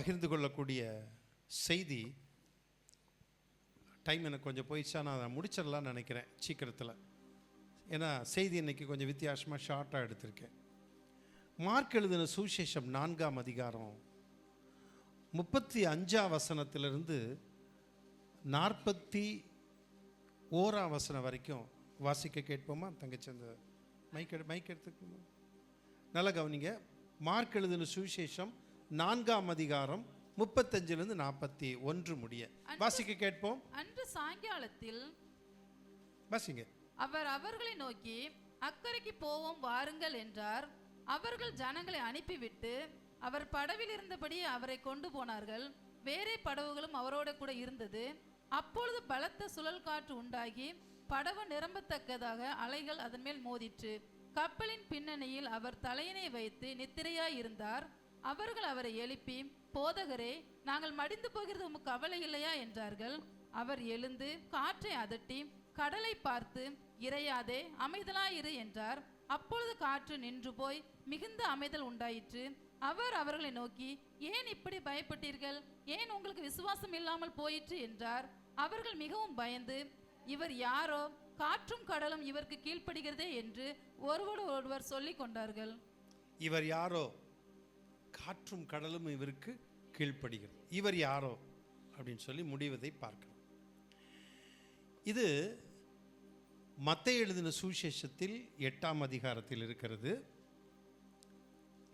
பகிர்ந்து கொள்ளக்கூடிய செய்தி டைம் எனக்கு கொஞ்சம் போயிடுச்சா, நான் அதை முடிச்சிடலான்னு நினைக்கிறேன் சீக்கிரத்தில். ஏன்னா செய்தி இன்னைக்கு கொஞ்சம் வித்தியாசமாக ஷார்ட்டாக எடுத்திருக்கேன். மார்க் எழுதின சுவிசேஷம் 4ஆம் அதிகாரம் 35ஆம் வசனத்திலிருந்து 41ஆம் வசனம் வரைக்கும் வாசிக்க கேட்போமா? தங்கச்சி அந்த மைக் எடுத்துக்கோமா, நல்லா கவனிங்க. மார்க் எழுதின சுவிசேஷம் 4ஆம் அதிகாரம் 35லிருந்து 41 முடிய வாசிக்க கேட்போம். அன்று சாயங்காலத்தில் வாசிங்க. அவர் அவர்களை நோக்கி, அக்கரைக்கு போவோம் வாருங்கள் என்றார். அவர்கள் ஜனங்களை அனுப்பிவிட்டு அவர் படவில் இருந்தபடி அவரை கொண்டு போனார்கள். வேறே படவுகளும் அவரோட கூட இருந்தது. அப்பொழுது பலத்த சுழல் காற்று உண்டாகி படவு நிரம்பத்தக்கதாக அலைகள் அதன் மேல் மோதிற்று. கப்பலின் பின்னணியில் அவர் தலையினை வைத்து நித்திரையாய் இருந்தார். அவர்கள் அவரை எழுப்பி, போதகரே, நாங்கள் மடிந்து போகிறது உமக்கு கவலை இல்லையா என்றார்கள். அவர் எழுந்து காற்றை அதட்டி கடலை பார்த்து, இறையாதே, அமைதலாயிரு என்றார். அப்பொழுது காற்று நின்று போய் மிகுந்த அமைதல் உண்டாயிற்று. அவர் அவர்களை நோக்கி, ஏன் இப்படி பயப்பட்டீர்கள்? ஏன் உங்களுக்கு விசுவாசம் இல்லாமல் போயிற்று என்றார். அவர்கள் மிகவும் பயந்து, இவர் யாரோ, காற்றும் கடலும் இவருக்கு கீழ்ப்படுகிறதே என்று ஒருவர் சொல்லிக் கொண்டார்கள். இவர் யாரோ, காற்றும் கடலும் இவருக்கு கீழ்ப்படுகிறது, இவர் யாரோ அப்படின்னு சொல்லி முடிவதை பார்க்கிறோம். இது மத்தேயு எழுதின சுவிசேஷத்தில் 8ஆம் அதிகாரத்தில் இருக்கிறது.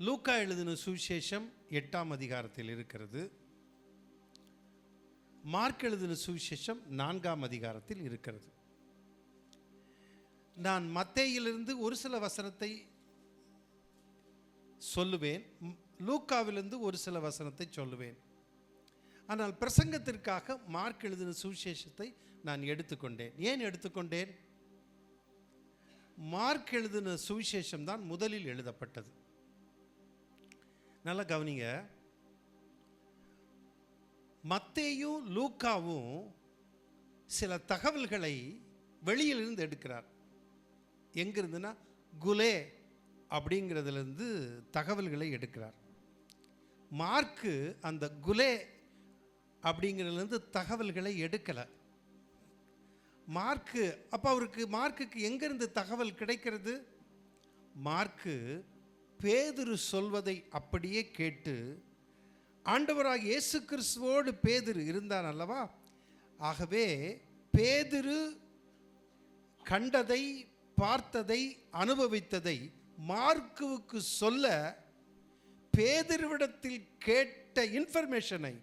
லூக்கா எழுதின சுவிசேஷம் 8ஆம் அதிகாரத்தில் இருக்கிறது. மார்க் எழுதின சுவிசேஷம் 4ஆம் அதிகாரத்தில் இருக்கிறது. நான் மத்தேயிலிருந்து ஒரு சில வசனத்தை சொல்லுவேன், லூக்காவிலிருந்து ஒரு சில வசனத்தை சொல்லுவேன். ஆனால் பிரசங்கத்திற்காக மார்க் எழுதின சுவிசேஷத்தை நான் எடுத்துக்கொண்டேன். ஏன் எடுத்துக்கொண்டேன்? மார்க் எழுதின சுவிசேஷம் தான் முதலில் எழுதப்பட்டது. நல்லா கவனிங்க. மத்தேயும் லூக்காவும் சில தகவல்களை வெளியிலிருந்து எடுக்கிறார். எங்கிருந்துன்னா குலே அப்படிங்கிறதுலேருந்து தகவல்களை எடுக்கிறார். மார்க்கு அந்த குலே அப்படிங்கிறதுலேருந்து தகவல்களை எடுக்கலை. மார்க்கு அப்போ மார்க்குக்கு எங்கிருந்து தகவல் கிடைக்கிறது? மார்க்கு பேதுரு சொல்வதை அப்படியே கேட்டு, ஆண்டவராக இயேசு கிறிஸ்துவோடு பேதுரு இருந்தான் அல்லவா, ஆகவே பேதுரு கண்டதை, பார்த்ததை, அனுபவித்ததை மார்க்குவுக்கு சொல்ல பேதுருவிடத்தில் கேட்ட இன்ஃபர்மேஷனை,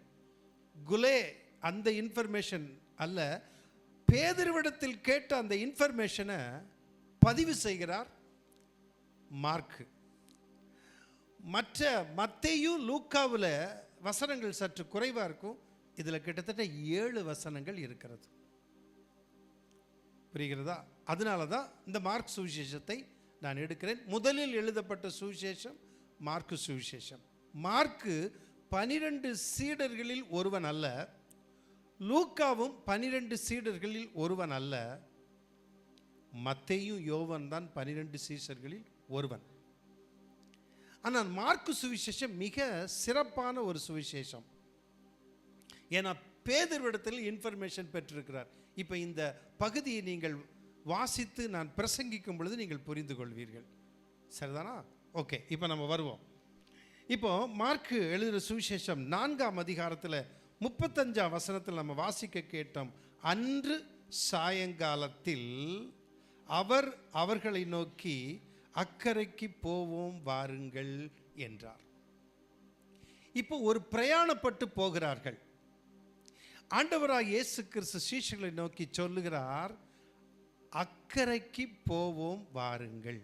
குலே அந்த இன்ஃபர்மேஷன் அல்ல, பேதுருவிடத்தில் கேட்ட அந்த இன்ஃபர்மேஷனை பதிவு செய்கிறார் மார்க்கு. மற்ற மத்தேயு லூக்காவில் வசனங்கள் சற்று குறைவாக இருக்கும். இதில் கிட்டத்தட்ட 7 வசனங்கள் இருக்கிறது. புரிகிறதா? அதனால தான் இந்த மார்க் சுவிசேஷத்தை நான் எடுக்கிறேன். முதலில் எழுதப்பட்ட சுவிசேஷம் மார்க்கு சுவிசேஷம். மார்க்கு 12 சீடர்களில் ஒருவன் அல்ல, லூக்காவும் 12 சீடர்களில் ஒருவன் அல்ல, மத்தேயும் யோவான் தான் 12 சீஷர்களில் ஒருவன். ஆனால் மார்க்கு சுவிசேஷம் மிக சிறப்பான ஒரு சுவிசேஷம். ஏன்னா பேதுருவிடத்தில் இன்ஃபர்மேஷன் பெற்றிருக்கிறார். இப்போ இந்த பகுதியை நீங்கள் வாசித்து நான் பிரசங்கிக்கும் பொழுது நீங்கள் புரிந்து கொள்வீர்கள். சரிதானா? ஓகே, இப்போ நம்ம வருவோம். இப்போ மார்க்கு எழுதின சுவிசேஷம் 4ஆம் அதிகாரத்தில் 35ஆம் வசனத்தில் நம்ம வாசிக்க கேட்டோம். அன்று சாயங்காலத்தில் அவர் அவர்களை நோக்கி, அக்கரைக்கு போவோம் வாருங்கள் என்றார். இப்போ ஒரு பிரயாணப்பட்டு போகிறார்கள். ஆண்டவராக இயேசு கிறிஸ்து சீஷர்களை நோக்கி சொல்லுகிறார், அக்கரைக்கு போவோம் வாருங்கள்.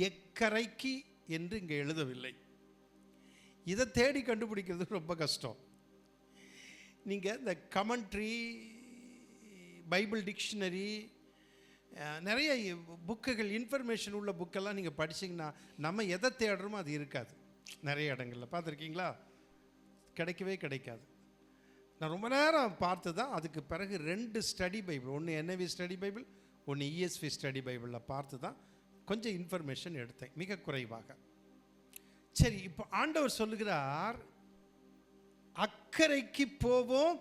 எக்கரைக்கு என்று இங்கே எழுதவில்லை. இதை தேடி கண்டுபிடிக்கிறது ரொம்ப கஷ்டம். நீங்கள் இந்த கமெண்ட்ரி, பைபிள் டிக்ஷனரி, நிறைய புக்குகள், இன்ஃபர்மேஷன் உள்ள புக்கெல்லாம் நீங்கள் படிச்சிங்கன்னா நம்ம எதை தேடுறோமோ அது இருக்காது. நிறைய இடங்களில் பார்த்துருக்கீங்களா? கிடைக்கவே கிடைக்காது. நான் ரொம்ப நேரம் பார்த்து தான் அதுக்கு பிறகு 2 ஸ்டடி பைபிள், ஒன்று NIV ஸ்டடி பைபிள், ஒன்று ESV ஸ்டடி பைபிளில் பார்த்து தான் கொஞ்சம் இன்ஃபர்மேஷன் எடுத்தேன், மிக குறைவாக. சரி, இப்போ ஆண்டவர் சொல்லுகிறார், அக்கறைக்கு போவோம்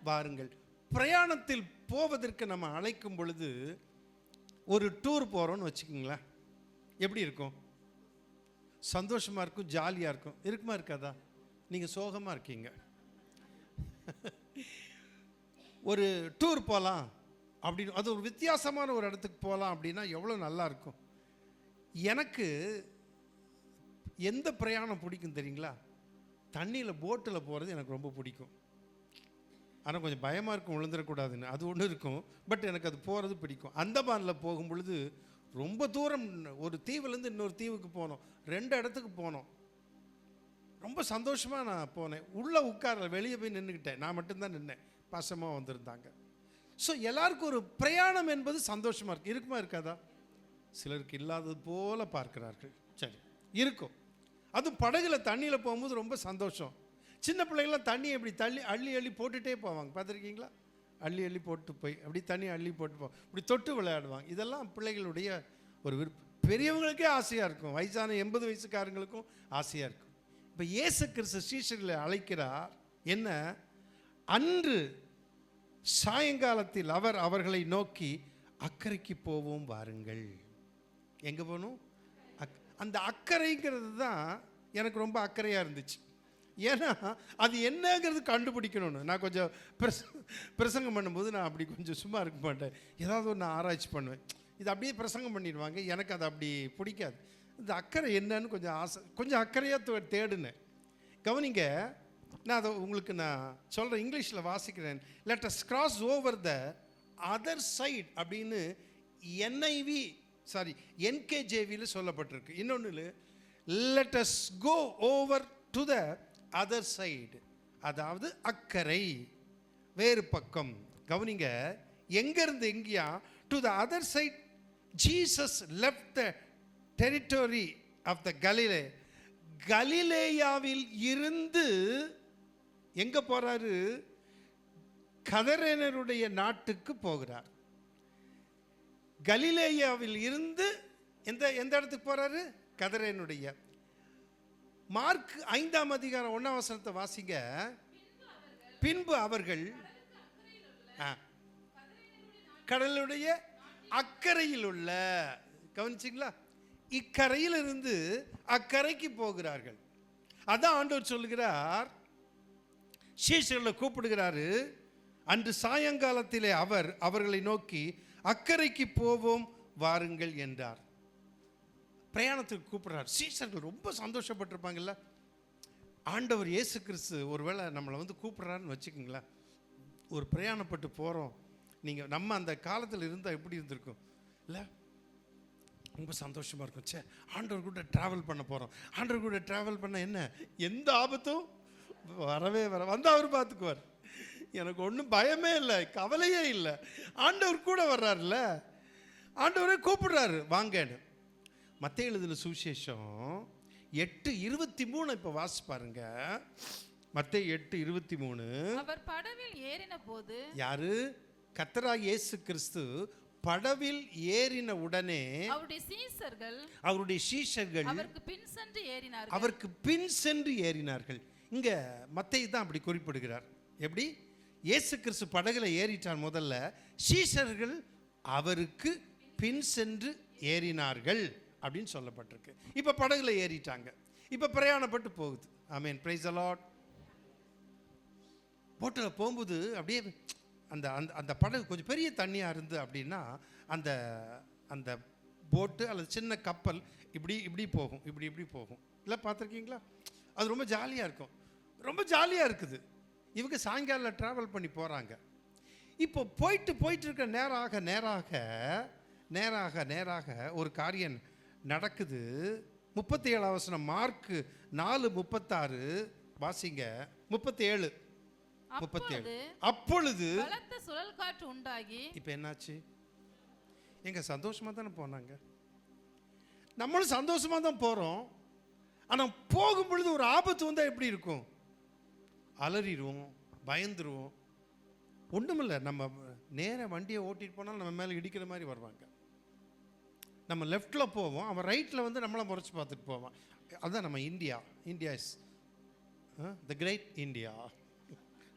வாருங்கள். பிரயாணத்தில் போவதற்கு நம்ம அழைக்கும் பொழுது ஒரு டூர் போகிறோன்னு வச்சுக்கோங்களேன், எப்படி இருக்கும்? சந்தோஷமாக இருக்கும், ஜாலியாக இருக்கும். இருக்குமா இருக்காதா? நீங்கள் சோகமாக இருக்கீங்க. ஒரு டூர் போகலாம் அப்படின்னு, அது ஒரு வித்தியாசமான ஒரு இடத்துக்கு போகலாம் அப்படின்னா எவ்வளோ நல்லா இருக்கும். எனக்கு எந்த பிரயாணம் பிடிக்கும் தெரியுங்களா? தண்ணியில் போட்டில் போகிறது எனக்கு ரொம்ப பிடிக்கும். ஆனால் கொஞ்சம் பயமாக இருக்கும், விழுந்துடக்கூடாதுன்னு, அது ஒன்று இருக்கும். பட் எனக்கு அது போகிறது பிடிக்கும். அந்தமானில் போகும் பொழுது ரொம்ப தூரம், ஒரு தீவுலேருந்து இன்னொரு தீவுக்கு போனோம், 2 இடத்துக்கு போனோம். ரொம்ப சந்தோஷமாக நான் போனேன். உள்ளே உட்கார, வெளியே போய் நின்றுக்கிட்டேன். நான் மட்டும்தான் நின்னேன், பசமாக வந்திருந்தாங்க. ஸோ எல்லாருக்கும் ஒரு பிரயாணம் என்பது சந்தோஷமாக இருக்குது. இருக்குமா இருக்காதா? சிலருக்கு இல்லாதது போல பார்க்கிறார்கள். சரி, இருக்கும். அதுவும் படகுல தண்ணியில் போகும்போது ரொம்ப சந்தோஷம். சின்ன பிள்ளைங்களாம் தண்ணி எப்படி அள்ளி அள்ளி போட்டுகிட்டே போவாங்க, பார்த்துருக்கீங்களா? அள்ளி அள்ளி போட்டு போய் அப்படி தண்ணி அள்ளி போட்டு போவாங்க, இப்படி தொட்டு விளையாடுவாங்க. இதெல்லாம் பிள்ளைகளுடைய ஒரு விருப்பம். பெரியவங்களுக்கே ஆசையாக இருக்கும், வயசான 80 வயசுக்காரங்களுக்கும் ஆசையாக இருக்கும். இப்போ இயேசு கிறிஸ்து சீஷர்களை அழைக்கிறார். என்ன? அன்று சாயங்காலத்தில் அவர் அவர்களை நோக்கி அக்கறைக்கு போவோம் வாருங்கள். எங்கே போகணும்? அந்த அக்கறைங்கிறது தான் எனக்கு ரொம்ப அக்கறையாக இருந்துச்சு. ஏன்னா அது என்னங்கிறது கண்டுபிடிக்கணும்னு. நான் கொஞ்சம் பிரசங்கம் பண்ணும்போது நான் அப்படி கொஞ்சம் சும்மா இருக்க மாட்டேன், ஏதாவது ஒன்று ஆராய்ச்சி பண்ணுவேன். இது அப்படியே பிரசங்கம் பண்ணிடுவாங்க, எனக்கு அது அப்படி பிடிக்காது. இந்த அக்கறை என்னன்னு கொஞ்சம் கொஞ்சம் அக்கறையாக தேடுனேன். கவனிங்க, நான் அதை உங்களுக்கு நான் சொல்கிறேன், இங்கிலீஷில் வாசிக்கிறேன். Let us cross over the other side அப்படின்னு என்கேஜேவியில் சொல்லப்பட்டிருக்கு. இன்னொன்று, let us go over to the other side, அதாவது அக்கறை, வேறு பக்கம். கவனிங்க, எங்கேருந்து எங்கேயா? To the other side Jesus left the territory of the Galilee. கலிலேயாவில் இருந்து எங்கே போகிறாரு? கதரேனருடைய நாட்டுக்கு போகிறார். கலிலேயாவில் இருந்து எந்த இடத்துக்கு போகிறாரு? கதரேனுடைய. மார்க் 5ஆம் அதிகாரம் 1ஆம் வசனத்தை வாசிங்க. பின்பு அவர்கள் கடலுடைய அக்கறையில் உள்ள, கவனிச்சிங்களா? இக்கரையில் இருந்து அக்கறைக்கு போகிறார்கள். அதான் ஆண்டவர் சொல்லுகிறார், சீஷர்களை கூப்பிடுகிறாரு. அன்று சாயங்காலத்திலே அவர் அவர்களை நோக்கி அக்கறைக்கு போவோம் வாருங்கள் என்றார். பிரயாணத்துக்கு கூப்பிடுறார். சீஷர்கள் ரொம்ப சந்தோஷப்பட்டிருப்பாங்கல்ல. ஆண்டவர் இயேசு கிறிஸ்து ஒருவேளை நம்மளை வந்து கூப்பிடுறாருன்னு வச்சுக்கோங்களேன், ஒரு பிரயாணப்பட்டு போகிறோம். நீங்கள் நம்ம அந்த காலத்தில் இருந்தால் எப்படி இருந்திருக்கும் இல்லை? ரொம்ப சந்தோஷமாக இருக்கும். சே, ஆண்டவர் கூட ட்ராவல் பண்ண போகிறோம். ஆண்டவர் கூட ட்ராவல் பண்ண என்ன, எந்த ஆபத்தும் வந்து அவர் பார்த்துக்குவார். எனக்கு ஒன்றும் பயமே இல்லை, கவலையே இல்லை. ஆண்டவர் கூட வர்றாருல்ல, ஆண்டவரே கூப்பிடுறாரு வாங்கன்னு. மத்தேயு எழுதின சுவிசேஷம் 8:23 இப்போ வாசி பாருங்க. மத்தேயு 8:23. அவர் படவில் ஏறின போது, யாரு? கர்த்தராகிய இயேசு கிறிஸ்து படவில் ஏறின உடனே அவருடைய சீஷர்கள் அவருக்கு பின் சென்று ஏறினார்கள். இங்க மத்தேயு தான் அப்படி குறிப்பிடுகிறார். எப்படி? இயேசு கிறிஸ்து படகுல ஏறிட்டார் முதல்ல, சீஷர்கள் அவருக்கு பின் சென்று ஏறினார்கள் அப்படின்னு சொல்லப்பட்டிருக்கு. இப்ப படகுல ஏறிட்டாங்க, இப்ப பிரயாணப்பட்டு போகுது. ஆமென், பிரைஸ் தி லார்ட். போட்டில் போகும்போது அப்படியே அந்த அந்த படகு கொஞ்சம் பெரிய தண்ணியாக இருந்து அப்படின்னா அந்த அந்த போட்டு அல்லது சின்ன கப்பல் இப்படி இப்படி போகும், இப்படி இப்படி போகும் இல்லை, பார்த்துருக்கீங்களா? அது ரொம்ப ஜாலியாக இருக்கும், ரொம்ப ஜாலியாக இருக்குது. இவங்க சாயங்காலம் ட்ராவல் பண்ணி போகிறாங்க. இப்போ போயிட்டு இருக்க நேராக நேராக நேராக நேராக ஒரு காரியம் நடக்குது. 37 வசனம், மார்க் 4:36 வாசிங்க. 37. அப்பொழுது பலத்த சுழல் காற்று உண்டாகி. இப்போ என்னாச்சு? எங்க சந்தோஷமா தானே போனாங்க, நம்மளும் சந்தோஷமா தான் போறோம். ஆனால் போகும் பொழுது ஒரு ஆபத்து வந்தால் எப்படி இருக்கும்? அலறிடுவோம், பயந்துருவோம். ஒன்றுமில்லை, நம்ம நேராக வண்டியை ஓட்டிட்டு போனால் நம்ம மேலே இடிக்கிற மாதிரி வருவாங்க. நம்ம லெஃப்டில் போவோம், அவன் ரைட்டில் வந்து நம்மளை முறைச்சி பார்த்துட்டு போவான். அதுதான் நம்ம India. India is the great India.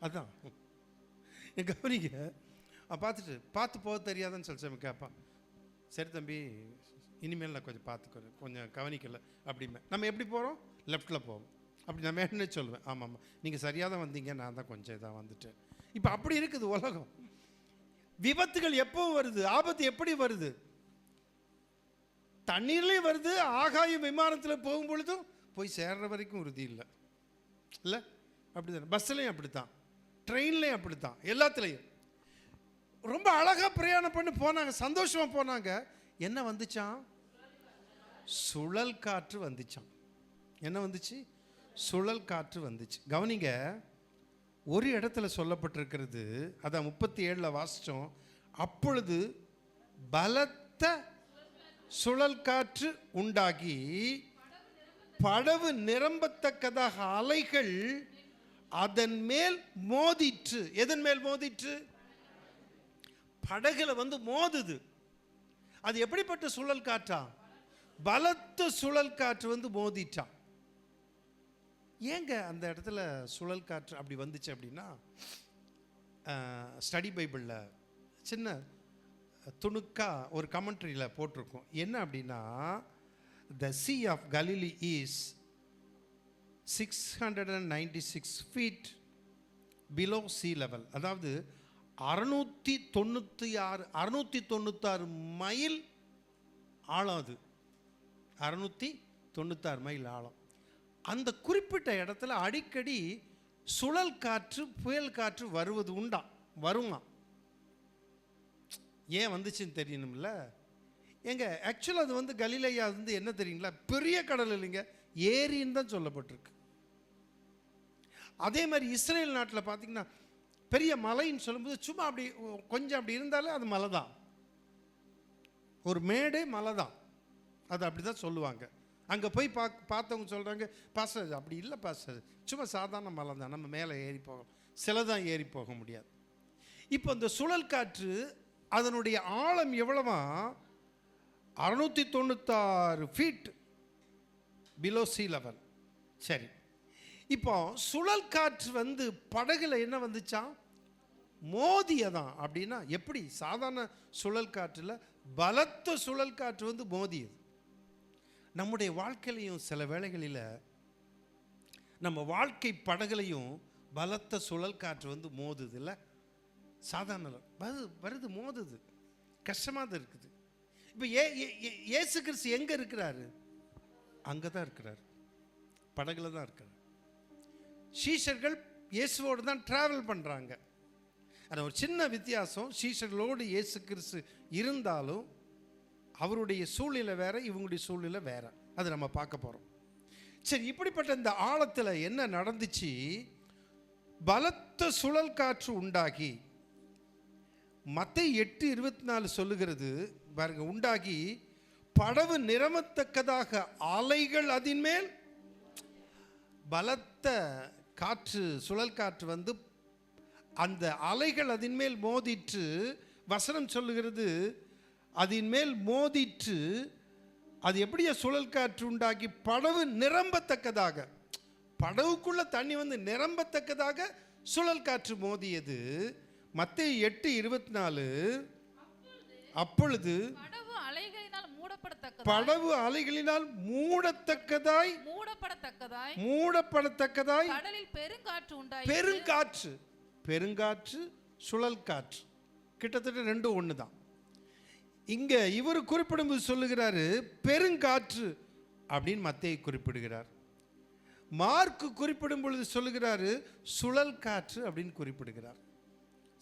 அதான் கவனிங்க. பார்த்து போக தெரியாதுன்னு சொல்லி சாமி கேட்பான். சரி தம்பி, இனிமேல் நான் கொஞ்சம் பார்த்துக்கிறேன், கொஞ்சம் கவனிக்கலை அப்படிமே. நம்ம எப்படி போகிறோம்? லெஃப்டில் போவோம். அப்படி நான் என்ன சொல்லுவேன், ஆமாம் நீங்கள் சரியாக தான் வந்தீங்க, நான் தான் கொஞ்சம் இதாக வந்துட்டேன். இப்போ அப்படி இருக்குது உலகம். விபத்துகள் எப்போ வருது? ஆபத்து எப்படி வருது? தண்ணீர்லேயும் வருது, ஆகாய விமானத்தில் போகும் பொழுதும் போய் சேர்ற வரைக்கும் உறுதி இல்லை. இல்லை அப்படி தானே? பஸ்ஸுலையும் அப்படித்தான், ட்ரெயின்லையும் அப்படித்தான், எல்லாத்துலேயும். ரொம்ப அழகாக பிரயாணம் பண்ணி போனாங்க, சந்தோஷமாக போனாங்க. என்ன வந்துச்சான்? சுழல் காற்று வந்துச்சான். என்ன வந்துச்சு? சுழல் காற்று வந்துச்சு. கவனிங்க, ஒரு இடத்துல சொல்லப்பட்டிருக்கிறது, அதான் 37 வாசிச்சோம். அப்பொழுது பலத்த சுழல் காற்று உண்டாகி படவு நிரம்பத்தக்கதாக அலைகள் அதன் மேல் மோதிற்று. எதன் மேல் மோதிற்று? படகுல மோதுது. அது எப்படிப்பட்ட சுழல் காற்றா? பலத்த சுழல் காற்று மோதிட்டான். ஏங்க அந்த இடத்துல சுழல் காற்று அப்படி வந்துச்சு அப்படின்னா, ஸ்டடி பைபிளில் சின்ன துணுக்கா ஒரு கமெண்ட்ரியில் போட்டிருக்கோம். என்ன அப்படின்னா, the sea of Galilee is 696 feet below sea level. அதாவது 696 மைல் ஆழம். அது 696 மைல் ஆழம். அந்த குறிப்பிட்ட இடத்துல அடிக்கடி சுழல் காற்று, புயல் காற்று வருவது வருமா? ஏன் வந்துச்சுன்னு தெரியணும்ல. எங்க ஆக்சுவலாக அது கலிலேயா என்ன தெரியுங்களா? பெரிய கடல் இல்லைங்க, ஏரின்னு தான் சொல்லப்பட்டிருக்கு. அதே மாதிரி இஸ்ரேல் நாட்டில் பார்த்தீங்கன்னா பெரிய மலைன்னு சொல்லும்போது சும்மா அப்படி கொஞ்சம் அப்படி இருந்தாலே அது மலை தான், ஒரு மேடே மலை தான். அது அப்படி தான் சொல்லுவாங்க. அங்கே போய் பார்த்தவங்க சொல்கிறாங்க, பாஸ்டர் அப்படி இல்லை பாஸ்டர், சும்மா சாதாரண மலை தான், நம்ம மேலே ஏறி போகலாம், சில தான் ஏறி போக முடியாது. இப்போ இந்த சுழல் காற்று அதனுடைய ஆழம் எவ்வளவா? 696 feet பிலோ சி லெவல். சரி, இப்போ சுழல் காற்று படகுல என்ன வந்துச்சான்? மோதியதான். அப்படின்னா எப்படி? சாதாரண சுழல் காற்றுல பலத்த சுழல் காற்று மோதியது. நம்முடைய வாழ்க்கையிலையும் சில வேளைகளில் நம்ம வாழ்க்கை படகுலையும் பலத்த சுழல் காற்று மோதுது. இல்லை சாதாரண வருது, மோதுது, கஷ்டமாக தான் இருக்குது. இப்போ இயேசு கிறிஸ்து எங்கே இருக்கிறாரு? அங்கே தான் இருக்கிறார், படகுல தான் இருக்கிறார். சீஷர்கள் இயேசுவோடு தான் டிராவல் பண்ணுறாங்க. அது ஒரு சின்ன வித்தியாசம். சீஷர்களோடு இயேசு கிறிஸ்து இருந்தாலும் அவருடைய சூழ்நிலை வேற, இவங்களுடைய சூழ்நிலை வேற. அது நம்ம பார்க்க போகிறோம். சரி, இப்படிப்பட்ட இந்த ஆழத்தில் என்ன நடந்துச்சு? பலத்த சுழல் காற்று உண்டாகி, மத்தேயு 8:24 சொல்லுகிறது பாருங்க, உண்டாகி படவு நிரம்பத்தக்கதாக அலைகள் அதின் மேல். பலத்த காற்று, சுழல் காற்று அந்த அலைகள் அதின் மேல் மோதிற்று. வசனம் சொல்லுகிறது, அதின் மேல் மோதிற்று. அது எப்படியா சுழல் காற்று உண்டாக்கி படவு நிரம்பத்தக்கதாக, படவுக்குள்ள தண்ணி நிரம்பத்தக்கதாக சுழல் காற்று மோதியது. மத்தேயு 8:24. அப்பொழுது படவு அலைகளினால் மூடப்படத்தக்கதாய் கடலில் பெருங்காற்று உண்டாயிற்று. பெருங்காற்று, சுழல் காற்று கிட்டத்தட்ட ரெண்டும் ஒன்று தான். இங்க இவர் குறிப்பிடும்போது சொல்லுகிறாரு பெருங்காற்று அப்படின்னு மத்தேயு குறிப்பிடுகிறார். மார்க்கு குறிப்பிடும் பொழுது சொல்லுகிறாரு சுழல் காற்று அப்படின்னு குறிப்பிடுகிறார்.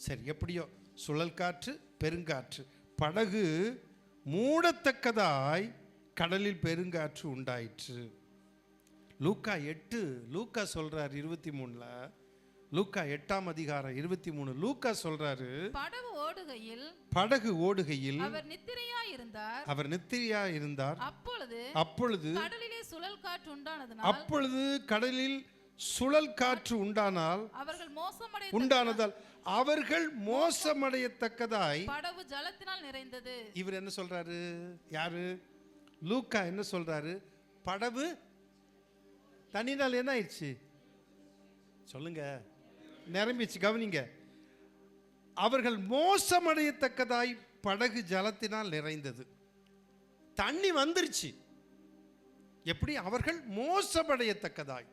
சரி, எப்படியோ சுழல் காற்று, பெருங்காற்று, படகு மூடத்தக்கதாய் கடலில் பெருங்காற்று உண்டாயிற்று. லூக்கா சொல்றார் 23, லூக்கா 8ஆம் அதிகாரம் 23. லூக்கா சொல்றாரு, படகு ஓடுகையில் அவர் நித்திரையா இருந்தார். அப்பொழுது கடலில் சுழல் காற்று உண்டானதால் அவர்கள் மோசமடையத்தக்கதாய் படகு ஜலத்தினால் நிறைந்தது. இவர் என்ன சொல்றாரு? யாரு? லூக்கா என்ன சொல்றாரு? படகு தண்ணினால் என்ன ஆயிடுச்சு? சொல்லுங்க. நிரம்பிச்சு. கவனிங்க, அவர்கள் மோசமடையத்தக்கதாய் படகு ஜலத்தினால் நிறைந்தது. தண்ணி வந்துருச்சு. எப்படி? அவர்கள் மோசமடையத்தக்கதாய்.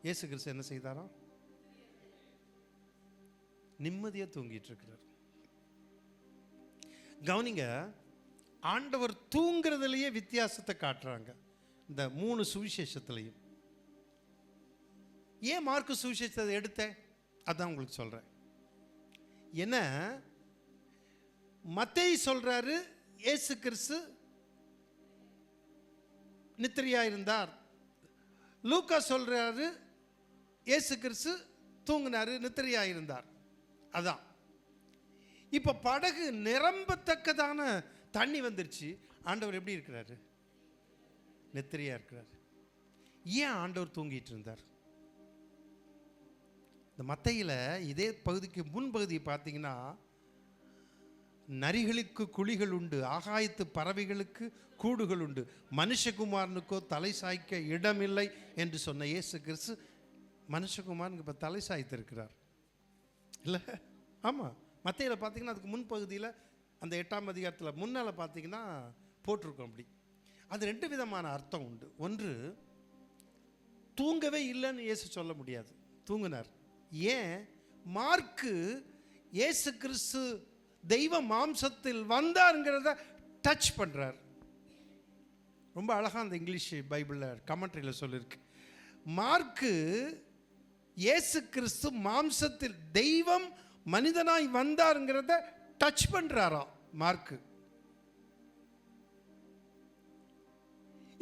இயேசு கிறிஸ்து என்ன செய்தாரா? நிம்மதியா தூங்கிட்டு இருக்கிறார். கவனிங்க, ஆண்டவர் தூங்குறதுலயே வித்தியாசத்தை காட்டுறாங்க இந்த 3 சுவிசேஷத்திலையும். ஏன் மார்க்கு சுவிசேஷத்தை எடுத்தேன் அதான் உங்களுக்கு சொல்றேன். என்ன மத்தேயு சொல்றாரு, இயேசு கிறிஸ்து நித்திரையா இருந்தார். லூக்கா சொல்றாரு, இயேசு கிறிஸ்து தூங்கினாரு, நித்திரையா இருந்தார். அதான். இப்ப படகு நிரம்பத்தக்கதான தண்ணி வந்துருச்சு. ஆண்டவர் எப்படி இருக்கிறாரு? நித்திரையா இருக்கிறார். ஏன் ஆண்டவர் தூங்கிட்டு இருந்தார்? இந்த மத்தையில இதே பகுதிக்கு முன்பகுதி பார்த்தீங்கன்னா, நரிகளுக்கு குழிகள் உண்டு, ஆகாயத்து பறவைகளுக்கு கூடுகள் உண்டு, மனுஷகுமாரனுக்கோ தலை சாய்க்க இடமில்லை என்று சொன்ன இயேசு கிறிஸ்து மனுஷகுமாரனுக்கு இப்போ தலை சாய்த்து இருக்கிறார் இல்லை? ஆமாம். மத்தையில பார்த்தீங்கன்னா அதுக்கு முன்பகுதியில் அந்த 8ஆம் அதிகாரத்தில் முன்னால் பார்த்தீங்கன்னா போட்டிருக்கோம். அப்படி அது 2 விதமான அர்த்தம் உண்டு. ஒன்று, தூங்கவே இல்லைன்னு இயேசு சொல்ல முடியாது, தூங்கினார். ஏன்? மார்க்கு இயேசு கிறிஸ்து தெய்வ மாம்சத்தில் வந்தாருங்கிறத டச் பண்றார். ரொம்ப அழகா அந்த இங்கிலீஷ் பைபிளில் கமெண்ட்ரியில் சொல்லியிருக்கு. மார்க்கு இயேசு கிறிஸ்து மாம்சத்தில் தெய்வம் மனிதனாய் வந்தாருங்கிறத டச் பண்றாரா மார்க்கு.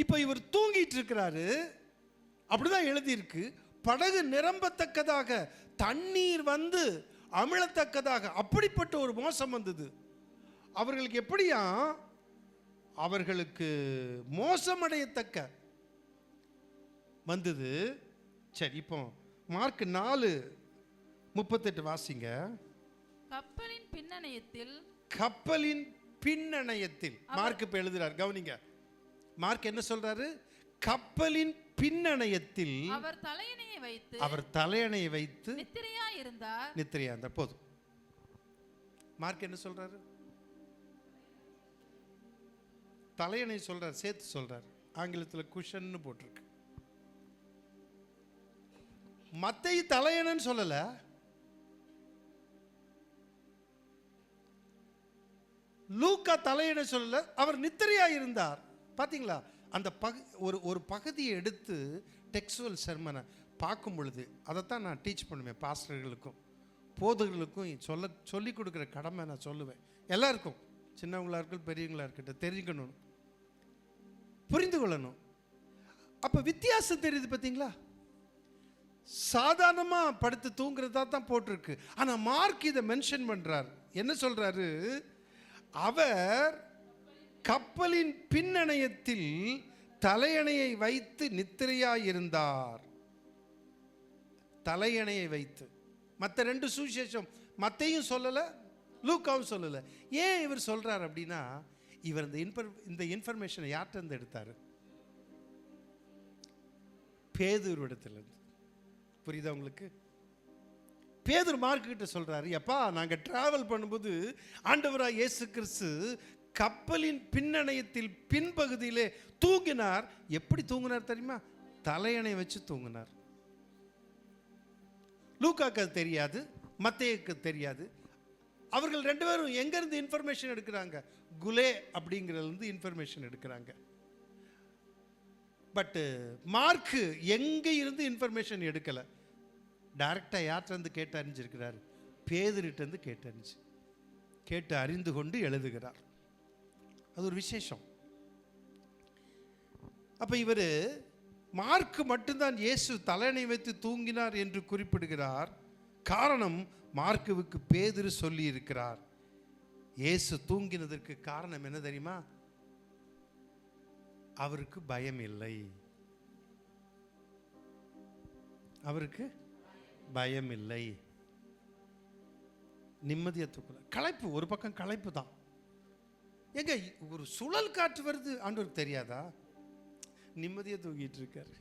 இப்போ இவர் தூங்கிட்டு இருக்கிறாரு, அப்படிதான் எழுதியிருக்கு. படகு நிரம்பத்தக்கதாக, தண்ணீர் வந்து அமிழத்தக்கதாக, அப்படிப்பட்ட ஒரு மோசம் வந்தது அவர்களுக்கு. எப்படியா? அவர்களுக்கு மோசமடையத்தக்க வந்தது. சரி, இப்போ மார்க் 4:38 வாசிங்க. கப்பலின் பின்னணையத்தில் மார்க் இப்ப எழுதுறார். கவனிங்க, மார்க் என்ன சொல்றாரு? கப்பலின் பின்னணையத்தில் அவர் தலையணையை வைத்து நித்திரையா இருந்தார். போதும். மார்க் என்ன சொல்றாரு? தலையணை சொல்றார், சேர்த்து சொல்றார். ஆங்கிலத்தில் குஷன் போட்டிருக்கு. மத்தேயு தலையணைன்னு சொல்லல. லூக்கா தலையணை சொல்லல, அவர் நித்திரையா இருந்தார். பாத்தீங்களா? அந்த ஒரு பகுதியை எடுத்து டெக்ஸ்டுவல் செர்மனை பார்க்கும் பொழுது, அதைத்தான் நான் டீச் பண்ணுவேன் பாஸ்டர்களுக்கும் போதகர்களுக்கும் சொல்லி கொடுக்குற கடமை நான் சொல்லுவேன். எல்லாருக்கும், சின்னவங்களா இருக்கட்டும் பெரியவங்களா இருக்கட்டும், தெரிஞ்சுக்கணும், புரிந்து கொள்ளணும். அப்போ வித்தியாசம் தெரியுது பார்த்தீங்களா? சாதாரணமாக படுத்து தூங்குறதா தான் போட்டிருக்கு. ஆனால் மார்க் இதை மென்ஷன் பண்ணுறார். என்ன சொல்கிறாரு? அவர் கப்பலின் பின்னணையத்தில் தலையணையை வைத்து நித்திரையாய் இருந்தார். தலையணையை வைத்து. மற்ற 2 சுவிசேஷம் மத்தேயும் சொல்லலை, லூக்காவும் சொல்லலை. ஏன் இவர் சொல்கிறார் அப்படின்னா, இவர் இந்த இன்ஃபர்மேஷனை யார்கிட்ட இருந்து எடுத்தார்? பேதுருவிடத்திலிருந்து. புரியுதா உங்களுக்கு? பேதுரு மார்க் கிட்ட சொல்றாரு, எப்பா நாங்கள் டிராவல் பண்ணும்போது ஆண்டவராய் இயேசு கிறிஸ்து கப்பலின் பின்னணையத்தில் பின்பகுதியிலே தூங்கினார். எப்படி தூங்கினார் தெரியுமா? தலையணை வச்சு தூங்கினார். லூக்காக்கு அது தெரியாது, மத்தேயுக்கு தெரியாது. அவர்கள் 2 பேரும் எங்கிருந்து இன்ஃபர்மேஷன் எடுக்கிறாங்க? குலே அப்படிங்கிறதுலேருந்து இன்ஃபர்மேஷன் எடுக்கிறாங்க. பட் மார்க்கு எங்கே இருந்து இன்ஃபர்மேஷன் எடுக்கலை. டைரக்டாக யார்கிட்ட கேட்டு அறிஞ்சிருக்கிறார்? பேதுருட்டேருந்து கேட்டு அறிந்து கொண்டு எழுதுகிறார். அது ஒரு விசேஷம். அப்போ இவர் மார்க்கு மட்டும்தான் இயேசு தலையணை வைத்து தூங்கினார் என்று குறிப்பிடுகிறார். காரணம், மார்க்குவுக்கு பேதுரு சொல்லி இருக்கிறார். இயேசு தூங்கினதற்கு காரணம் என்ன தெரியுமா? அவருக்கு பயம் இல்லை. அவருக்கு பயம் இல்லை. நிம்மதியா தூக்கல. களைப்பு, ஒரு பக்கம் களைப்பு தான். எங்க ஒரு சுழல் காற்று வருது, ஆண்டவருக்கு தெரியாதா? நிம்மதியா தூங்கிட்டு இருக்காரு.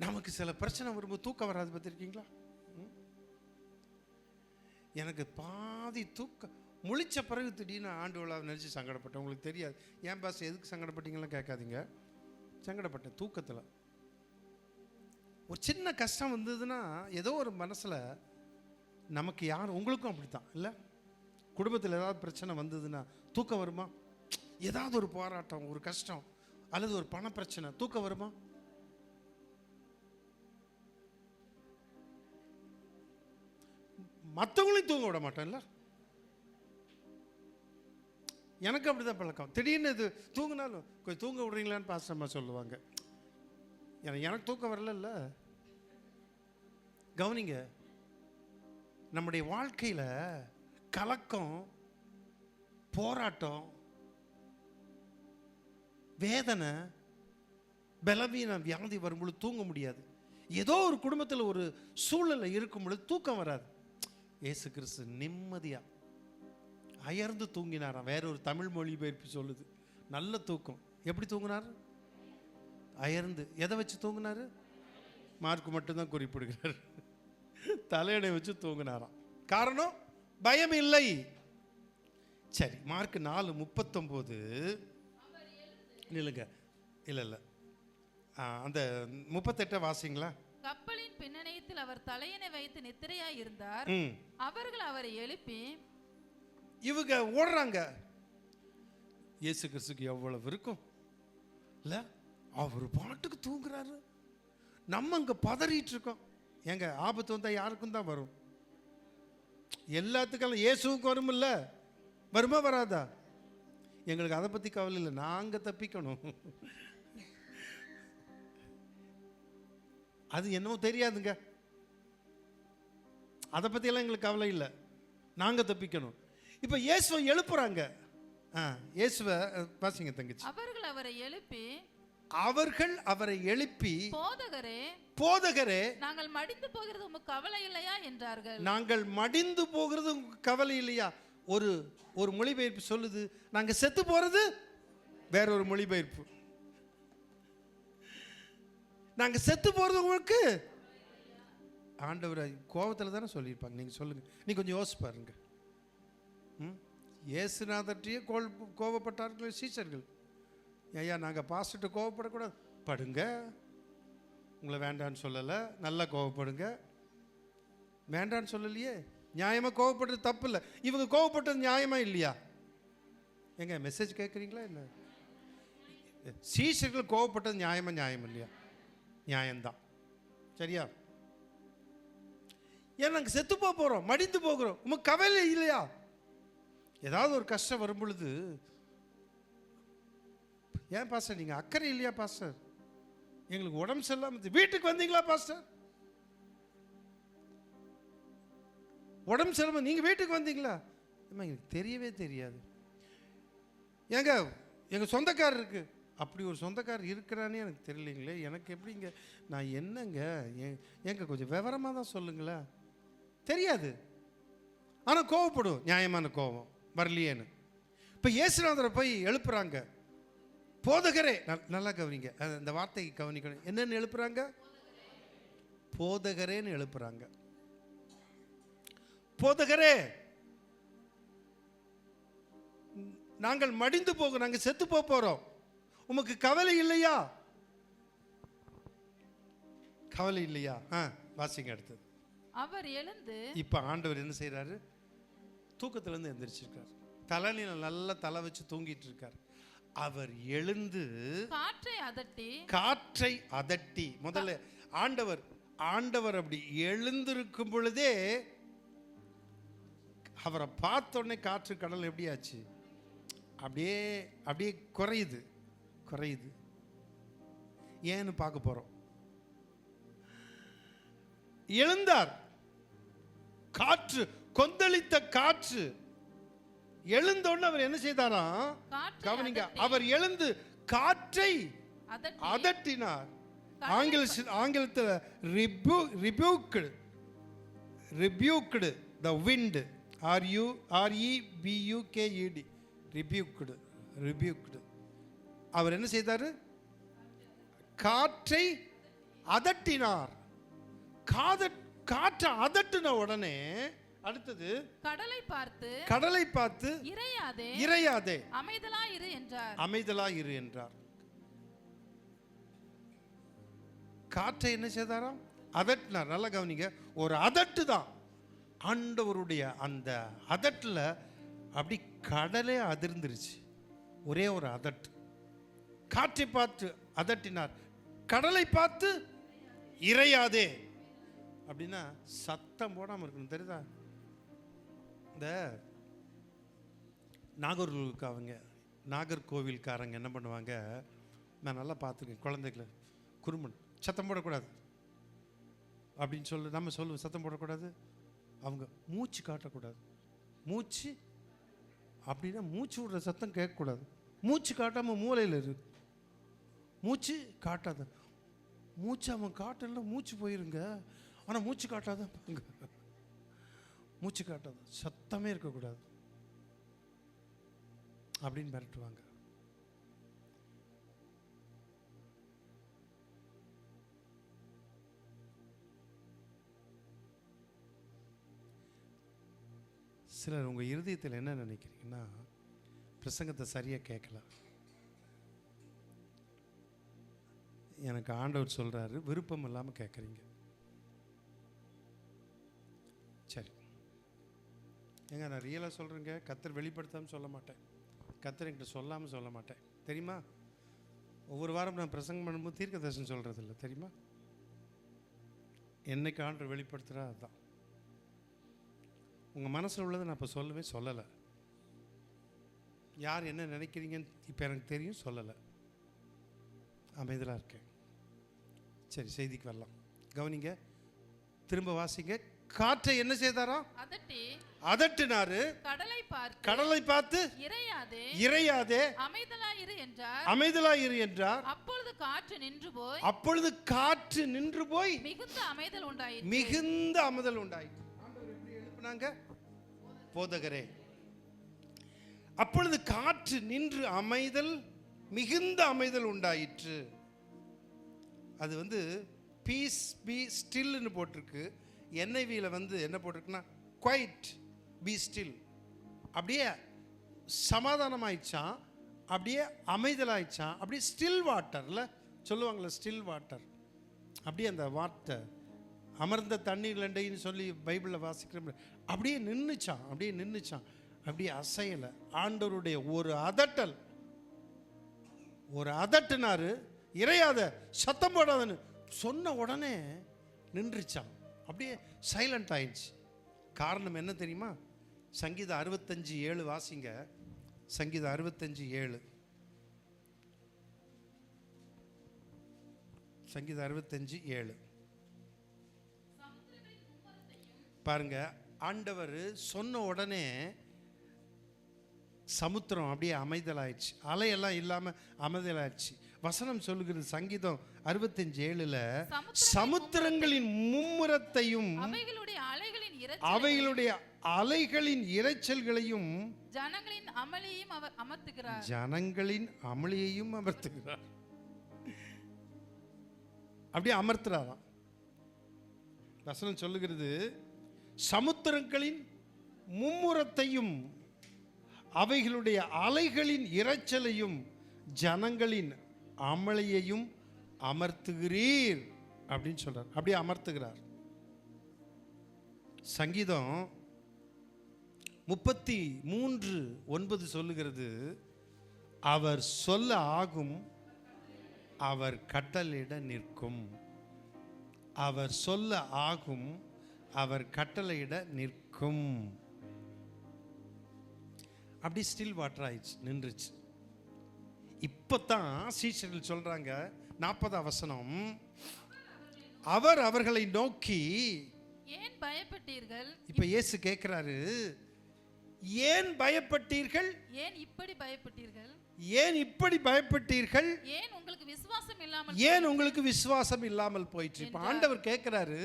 நமக்கு சில பிரச்சனை வரும்போது தூக்கம் வராது, பார்த்துருக்கீங்களா? எனக்கு பாதி தூக்கம் முழிச்ச பிறகு திடீர்னு ஆண்டு விழாவை நினச்சி சங்கடப்பட்டேன். உங்களுக்கு தெரியாது. ஏன் பாஸ் எதுக்கு சங்கடப்பட்டீங்களாம் கேட்காதீங்க. சங்கடப்பட்டேன் தூக்கத்தில். ஒரு சின்ன கஷ்டம் வந்ததுன்னா ஏதோ ஒரு மனசில் நமக்கு யார், உங்களுக்கும் அப்படி தான் இல்லை? குடும்பத்தில் ஏதாவது பிரச்சனை வந்ததுன்னா தூக்கம் வருமா? ஏதாவது ஒரு போராட்டம், ஒரு கஷ்டம் அல்லது ஒரு பண பிரச்சனை, தூக்கம் வருமா? மற்றவங்களையும் தூங்க விட மாட்டேன்ல. எனக்கு அப்படிதான் பழக்கம். திடீர்னு இது தூங்கினாலும் கொஞ்சம் தூங்க விடுறீங்களான்னு பாஸ்டம்மா சொல்லுவாங்க. எனக்கு தூக்கம் வரல. கவனிங்க, நம்முடைய வாழ்க்கையில் கலக்கம், போராட்டம், வேதனை, பலவீனம், வியாதி வரும்பொழுது தூங்க முடியாது. ஏதோ ஒரு குடும்பத்தில் ஒரு சூழ்நிலை இருக்கும் பொழுது தூக்கம் வராது. இயேசு கிறிஸ்து நிம்மதியா அயர்ந்து தூங்கினாராம். வேற ஒரு தமிழ் மொழிபெயர்ப்பு சொல்லுது, நல்ல தூக்கம். எப்படி தூங்கினார்? அயர்ந்து. எதை வச்சு தூங்கினாரு? மார்க் மட்டும்தான் குறிப்பிடுகிறார். தலையணை வச்சு தூங்கினாராம். காரணம் பயம் இல்லை. சரி, மார்க் 4:39 நில்லுங்க. இல்லை அந்த 38 வாசிங்களா? கப்பலின் பின்னணியத்தில் அவர் தலையணை வைத்து நித்திரையாய் இருந்தார். அவர்கள் அவரை எழுப்பி, இவங்க ஓடுறாங்க. இயேசு கிறிஸ்துக்கு எவ்வளவு இருக்கும் இல்ல? அவர் பாட்டுக்கு தூங்குறாரு, நம்ம அங்க பதறிட்டு இருக்கோம். ஏங்க, ஆபத்து வந்தா யாருக்கும் தான் வரும். எல்லாத்துக்கும் இயேசுவுக்கு வரும் இல்ல? வருமா வராதா? எங்களுக்கு அதை பத்தி கவலை இல்லை, நாங்க தப்பிக்கணும். அது என்னவோ தெரியாதுங்க, அதை பத்தி எல்லாம் எங்களுக்கு கவலை இல்லை, நாங்க தப்பிக்கணும். இப்ப இயேசுவை எழுப்புறாங்க. இயேசுவை வாசிங்க தங்கச்சி. அவர்கள் அவரை எழுப்பி போதகரே நாங்கள் மடிந்து போகிறது உமக்கு கவலை இல்லையா என்றார்கள். நாங்கள் மடிந்து போகிறது உங்களுக்கு கவலை இல்லையா? ஒரு மொழிபெயர்ப்பு சொல்லுது நாங்க செத்து போறது, வேற ஒரு மொழிபெயர்ப்பு நாங்க செத்து போறது உங்களுக்கு. ஆண்டவர் கோபத்தில் தானே சொல்லியிருப்பாங்க. நீங்க சொல்லுங்க, நீ கொஞ்சம் யோசிச்சு பாருங்க. இயேசுநாதர்கிட்டயே கோபப்பட்டார்கள் சீஷர்கள். ஐயா, நாங்கள் பாஸ்டர்கிட்ட கோபப்படக்கூடாது. படுங்க, உங்களை வேண்டான்னு சொல்லலை, நல்லா கோபப்படுங்க. வேண்டான்னு சொல்லலையே, நியாயமாக கோபப்படுறது தப்பு இல்லை. இவங்க கோபப்பட்டது நியாயமா இல்லையா? எங்க மெசேஜ் கேட்குறீங்களா என்ன? சீஷர்கள் கோபப்பட்டது நியாயம் இல்லையா? நியாயம்தான். சரியா? ஏன் நாங்கள் செத்து போகிறோம், மடிந்து போகிறோம், உமக்கு கவலை இல்லையா? ஏதாவது ஒரு கஷ்டம் வரும் பொழுது, ஏன் பாஸ்டர் நீங்கள் அக்கறை இல்லையா பாஸ்டர்? எங்களுக்கு உடம்பு சரியில்லாம வீட்டுக்கு வந்தீங்களா பாஸ்டர்? உடம்பு சரியில்லாம நீங்க வீட்டுக்கு வந்தீங்களா? எனக்கு தெரியவே தெரியாது. ஏங்க, எங்க சொந்தக்காரர் இருக்கு. அப்படி ஒரு சொந்தக்காரர் இருக்கிறானே எனக்கு தெரியலீங்களே, எனக்கு எப்படிங்க? நான் என்னங்க, எங்க கொஞ்சம் விவரமாக தான் சொல்லுங்களேன். தெரியாது, ஆனால் கோவப்படும், நியாயமான கோபம் வரலையேன்னு. இப்போ இயேசுநாதரை போய் எழுப்புறாங்க. போதகரே, நல்லா கவனிங்க, இந்த வார்த்தைக்கு கவனிக்கணும். என்னன்னு எழுப்புறாங்க? போதகரேன்னு எழுப்புறாங்க. போதகரே, நாங்கள் மடிந்து போகிறோம், நாங்கள் செத்து போறோம், உமக்கு கவலை இல்லையா? கவலை இல்லையா? வாசிங்க அடுத்தது. அவர் எழுந்து, இப்ப ஆண்டவர் என்ன செய்யறாரு? தூக்கத்துல இருந்து எந்திரிச்சிருக்காரு. தலையில நல்லா தலை வச்சு தூங்கிட்டு இருக்காரு. அவர் எழுந்து காற்றை அதட்டி முதல்ல ஆண்டவர் அப்படி எழுந்திருக்கும் பொழுதே அவரை பார்த்த உடனே காற்று கடல் எப்படி ஆச்சு? அப்படியே குறையுது. ஏன்னு பார்க்க போறோம். எழுந்தார். காற்று, கொந்தளித்த காற்று எழுந்தோன்னு அவர் என்ன செய்தாராம்? கவனிங்க, அவர் எழுந்து காற்றை அதட்டினார். ஆங்கிலத்தில் rebuked the wind, REBUKED, rebuked. அவர் என்ன செய்தாரு? காற்றை அதட்டினார். காற்றை அதட்டின உடனே அடுத்தது கடலை பார்த்து இறையாதே அமைதலாய் இரு என்றார். அமைதலாய் இரு என்றார். காற்றை என்ன செய்தாராம்? அதட்டினார். நல்லா கவனிங்க, ஒரு அதட்டு தான். ஆண்டவருடைய அந்த அதட்டுல அப்படி கடலே அதிர்ந்துருச்சு. ஒரே ஒரு அதட்டு. காற்றை பார்த்து அதட்டினார், கடலை பார்த்து இறையாதே அப்படின்னா சத்தம் போடாம இருக்கணும். தெரியுதா? இந்த நாகர்கோவில்காரங்க என்ன பண்ணுவாங்க, நான் நல்லா பார்த்துருக்கேன், குழந்தைகளை குறும்பன் சத்தம் போடக்கூடாது அப்படின்னு சொல்லி நம்ம சொல்லுவோம். சத்தம் போடக்கூடாது, அவங்க மூச்சு காட்டக்கூடாது. மூச்சு அப்படின்னா மூச்சு விடுற சத்தம் கேட்கக்கூடாது. மூச்சு காட்டாமல் மூளையில் இரு, மூச்சு காட்டாத. மூச்சு அவன் காட்டல, மூச்சு போயிருங்க. ஆனால் மூச்சு காட்டாத, மூச்சு காட்டாத, சத்தமே இருக்கக்கூடாது அப்படின்னு மிரட்டுவாங்க. சிலர் உங்கள் இருதயத்தில் என்ன நினைக்கிறீங்கன்னா, பிரசங்கத்தை சரியாக கேட்கல. எனக்கு ஆண்டவர் சொல்கிறாரு, விருப்பம் இல்லாமல் கேட்குறீங்க. சரி ஏங்க, நான் ரியலாக சொல்கிறேங்க. கர்த்தர் வெளிப்படுத்தாமல் சொல்ல மாட்டேன், கர்த்தர் என்கிட்ட சொல்லாமல் சொல்ல மாட்டேன். தெரியுமா? ஒவ்வொரு வாரம் நான் பிரசங்கம் பண்ணும்போது தீர்க்க தரிசனம் சொல்கிறது இல்லை, தெரியுமா? என்னைக்கு ஆண்டவர் வெளிப்படுத்துகிறா அதுதான். உங்கள் மனசில் உள்ளதை நான் இப்போ சொல்லலை. யார் என்ன நினைக்கிறீங்கன்னு இப்போ எனக்கு தெரியும், சொல்லலை. அமைதியாக இருக்கேன். சரி, செய்திக்கு வரலாம். கவனிங்க, திரும்ப வாசிங்க. காற்றை என்ன செய்தாரா? அதட்டினாரு. கடலை பார்த்து இறையாதே அமைதலாயிரு என்றார். அப்பொழுது காற்று நின்று போய் மிகுந்த அமைதல் உண்டாயிற்று. போதகரே, அப்பொழுது காற்று நின்று மிகுந்த அமைதல் உண்டாயிற்று. அது பீஸ் பி ஸ்டில்னு போட்டிருக்கு. NIVல என்ன போட்டிருக்குன்னா குவைட் பி ஸ்டில். அப்படியே சமாதானம் ஆயிடுச்சான், அப்படியே அமைதல் ஆயிடுச்சான். அப்படியே ஸ்டில் வாட்டர்ல சொல்லுவாங்களே, ஸ்டில் வாட்டர். அப்படியே அந்த வாட்டர் அமர்ந்த தண்ணீர் லண்டைன்னு சொல்லி பைபிளில் வாசிக்கிற அப்படியே நின்றுச்சான். அப்படியே அசையலை. ஆண்டவருடைய ஒரு அதட்டுனாரு, இறையாத, சத்தம் போடாதன்னு சொன்ன உடனே நின்றுச்சான். அப்படியே சைலண்ட் ஆயிடுச்சு. காரணம் என்ன தெரியுமா? சங்கீதம் 65:7 வாசிங்க. சங்கீதம் 65:7. சங்கீதம் 65:7 பாருங்க. ஆண்டவர் சொன்ன உடனே சமுத்திரம் அப்படியே அமைதலாயிடுச்சு. அலையெல்லாம் இல்லாம அமைதலாயிடுச்சு. வசனம் சொல்லுகிறது சங்கீதம் 65:7 சமுத்திரங்களின் மும்முரத்தையும் அவைகளுடைய அலைகளின் இரைச்சல்களையும் ஜனங்களின் அமளியையும் அமர்த்துகிறார். அப்படியே அமர்த்துறாராம். வசனம் சொல்லுகிறது சமுத்திரங்களின் மும்முரத்தையும் அவைகளுடைய அலைகளின் இரைச்சலையும் ஜனங்களின் அமளியையும் அமர்த்துகிறீர் அப்படின்னு சொல்றார். அப்படியே அமர்த்துகிறார். சங்கீதம் 33:9 சொல்லுகிறது, அவர் சொல்ல ஆகும், அவர் கட்டளையிட நிற்கும். அவர் சொல்ல ஆகும், அவர் கட்டளையிட நிற்கும். அப்படி ஸ்டில் வாட்டர் ஆயிடுச்சு, நின்றுச்சு. இப்பதான் சீஷர்கள் சொல்றாங்க 40 வசனம், அவர் அவர்களை நோக்கி ஏன் பயப்பட்டீர்கள்? இப்ப இயேசு கேட்கிறாரு, ஏன் பயப்பட்டீர்கள்? ஏன் இப்படி பயப்பட்டீர்கள்? ஏன் உங்களுக்கு விசுவாசம் இல்லாமல் போயிற்று? இப்ப ஆண்டவர் கேட்கிறாரு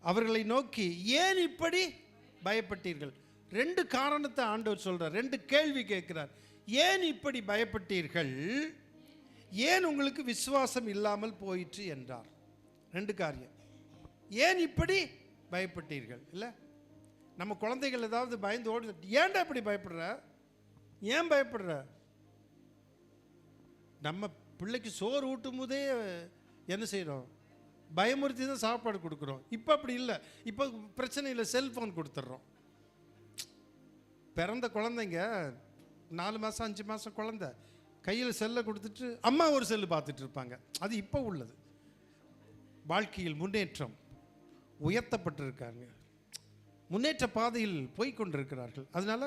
அவர்களை நோக்கி, ஏன் இப்படி பயப்பட்டீர்கள்? 2 காரணத்தை ஆண்டவர் சொல்றார். 2 கேள்வி கேட்கிறார். ஏன் இப்படி பயப்பட்டீர்கள்? ஏன் உங்களுக்கு விசுவாசம் இல்லாமல் போயிற்று என்றார். 2 காரியம். ஏன் இப்படி பயப்பட்டீர்கள்? இல்ல நம்ம குழந்தைகள் ஏதாவது பயந்து ஓடி, ஏன்டா இப்படி பயப்படுற, ஏன் பயப்படுற? நம்ம பிள்ளைக்கு சோறு ஊட்டும் போதே என்ன செய்கிறோம், பயமுறுத்தி தான் சாப்பாடு கொடுக்குறோம். இப்போ அப்படி இல்லை, இப்போ பிரச்சனை இல்லை, செல்ஃபோன் கொடுத்துட்றோம். பிறந்த குழந்தைங்க 4 மாதம் 5 மாதம் குழந்தை கையில் செல்லை கொடுத்துட்டு அம்மா ஒரு செல்லு பார்த்துட்டு இருப்பாங்க. அது இப்போ உள்ளது. வாழ்க்கையில் முன்னேற்றம், உயர்த்தப்பட்டிருக்காங்க, முன்னேற்ற பாதையில் போய் கொண்டிருக்கிறார்கள். அதனால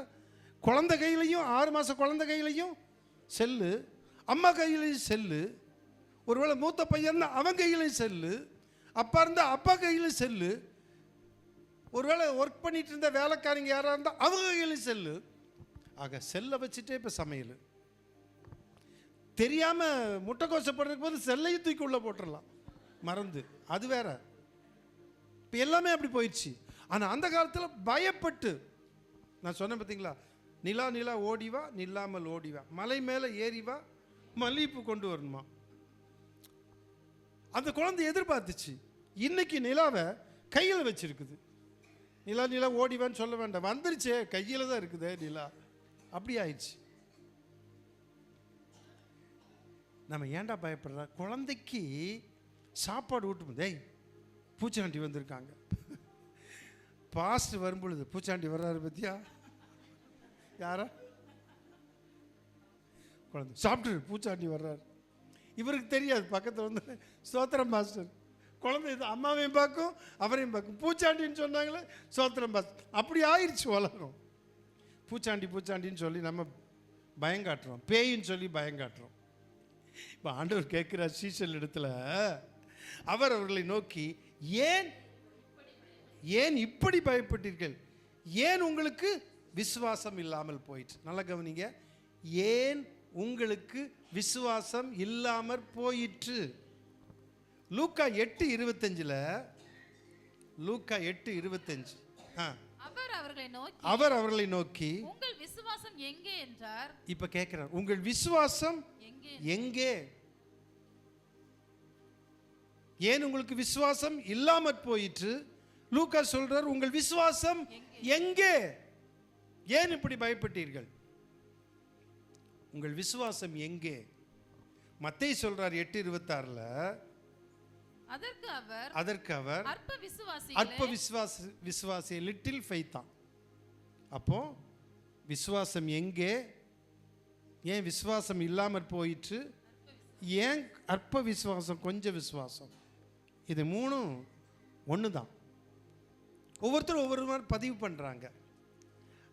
குழந்தை கையிலையும் 6 மாதம் குழந்தை கையிலையும் செல்லு, அம்மா கையிலையும் செல்லு, ஒருவேளை மூத்த பையன் அவன் கையிலையும் செல்லு, அப்பா இருந்தால் அப்பா கையிலையும் செல்லு, ஒருவேளை ஒர்க் பண்ணிட்டு இருந்த வேலைக்காரங்க யாராக இருந்தால் அவங்க கையிலையும் செல்லு. ஆக செல்லை வச்சுட்டே இப்போ சமையல். தெரியாமல் முட்டைக்கோசப்படுறதுக்கு போது செல்லையும் தூக்கி உள்ள போட்டுடலாம் மறந்து, அது வேற. இப்போ எல்லாமே அப்படி போயிடுச்சு. ஆனால் அந்த காலத்தில் பயப்பட்டு, நான் சொன்னேன் பார்த்தீங்களா, நிலா நிலா ஓடிவா நில்லாமல் ஓடிவா, மலை மேலே ஏறிவா மல்லிகைப்பூ கொண்டு வரணுமா. அந்த குழந்தை எதிர்பார்த்துச்சு. இன்னைக்கு நிலாவை கையில் வச்சிருக்குது. நிலா நிலா ஓடிவான்னு சொல்ல வேண்டாம், வந்துருச்சே, கையில் தான் இருக்குது நிலா. அப்படி ஆயிடுச்சு. நம்ம ஏன்டா பயப்படுறா? குழந்தைக்கு சாப்பாடு ஊட்டும், டேய் பூச்சாண்டி வந்திருக்காங்க, பாஸ்ட் வரும்பொழுது பூச்சாண்டி வர்றாரு பத்தியா, யாரா குழந்தை சாப்பிட்டு பூச்சாண்டி வர்றாரு. இவருக்கு தெரியாது, பக்கத்தில் வந்து ஸ்தோத்திரம் மாஸ்டர், குழந்தை இது அம்மாவையும் பார்க்கும் அவரையும் பார்க்கும், பூச்சாண்டின்னு சொன்னாங்களே ஸ்தோத்திரம் மாஸ்டர். அப்படி ஆயிடுச்சு உலகம். பூச்சாண்டி பூச்சாண்டின்னு சொல்லி நம்ம பயங்காட்டுறோம், பேயின்னு சொல்லி பயங்காட்டுறோம். இப்போ ஆண்டவர் கேட்குறார் சீசல் இடத்துல, அவர் அவர்களை நோக்கி, ஏன் ஏன் இப்படி பயப்பட்டீர்கள், ஏன் உங்களுக்கு விசுவாசம் இல்லாமல் போயிற்று. நல்லா கவனிங்க, ஏன் உங்களுக்கு விசுவாசம் இல்லாமற் போயிற்று. லூக்கா 8:25, லூக்கா 8:25, அவர் அவர்களை நோக்கி உங்கள் விசுவாசம் எங்கே என்றார். இப்ப கேட்கிறார், உங்கள் விசுவாசம் எங்கே? ஏன் உங்களுக்கு விசுவாசம் இல்லாமற் போயிற்று. லூக்கா சொல்றார், உங்கள் விசுவாசம் எங்கே? ஏன் இப்படி பயப்பட்டீர்கள்? உங்கள் விசுவாசம் எங்கே? மத்தேயு சொல்றார் 8:26, அதற்கு அவர் அற்ப விசுவாசி லிட்டில் ஃபெய்த். அப்போ விசுவாசம் எங்கே? ஏன் விசுவாசம் இல்லாமற் போயிற்று? ஏன் அற்ப விசுவாசம், கொஞ்சம் விசுவாசம்? இது மூணும் ஒன்று தான். ஒவ்வொருத்தரும் ஒவ்வொரு மாதிரி பதிவு பண்ணுறாங்க.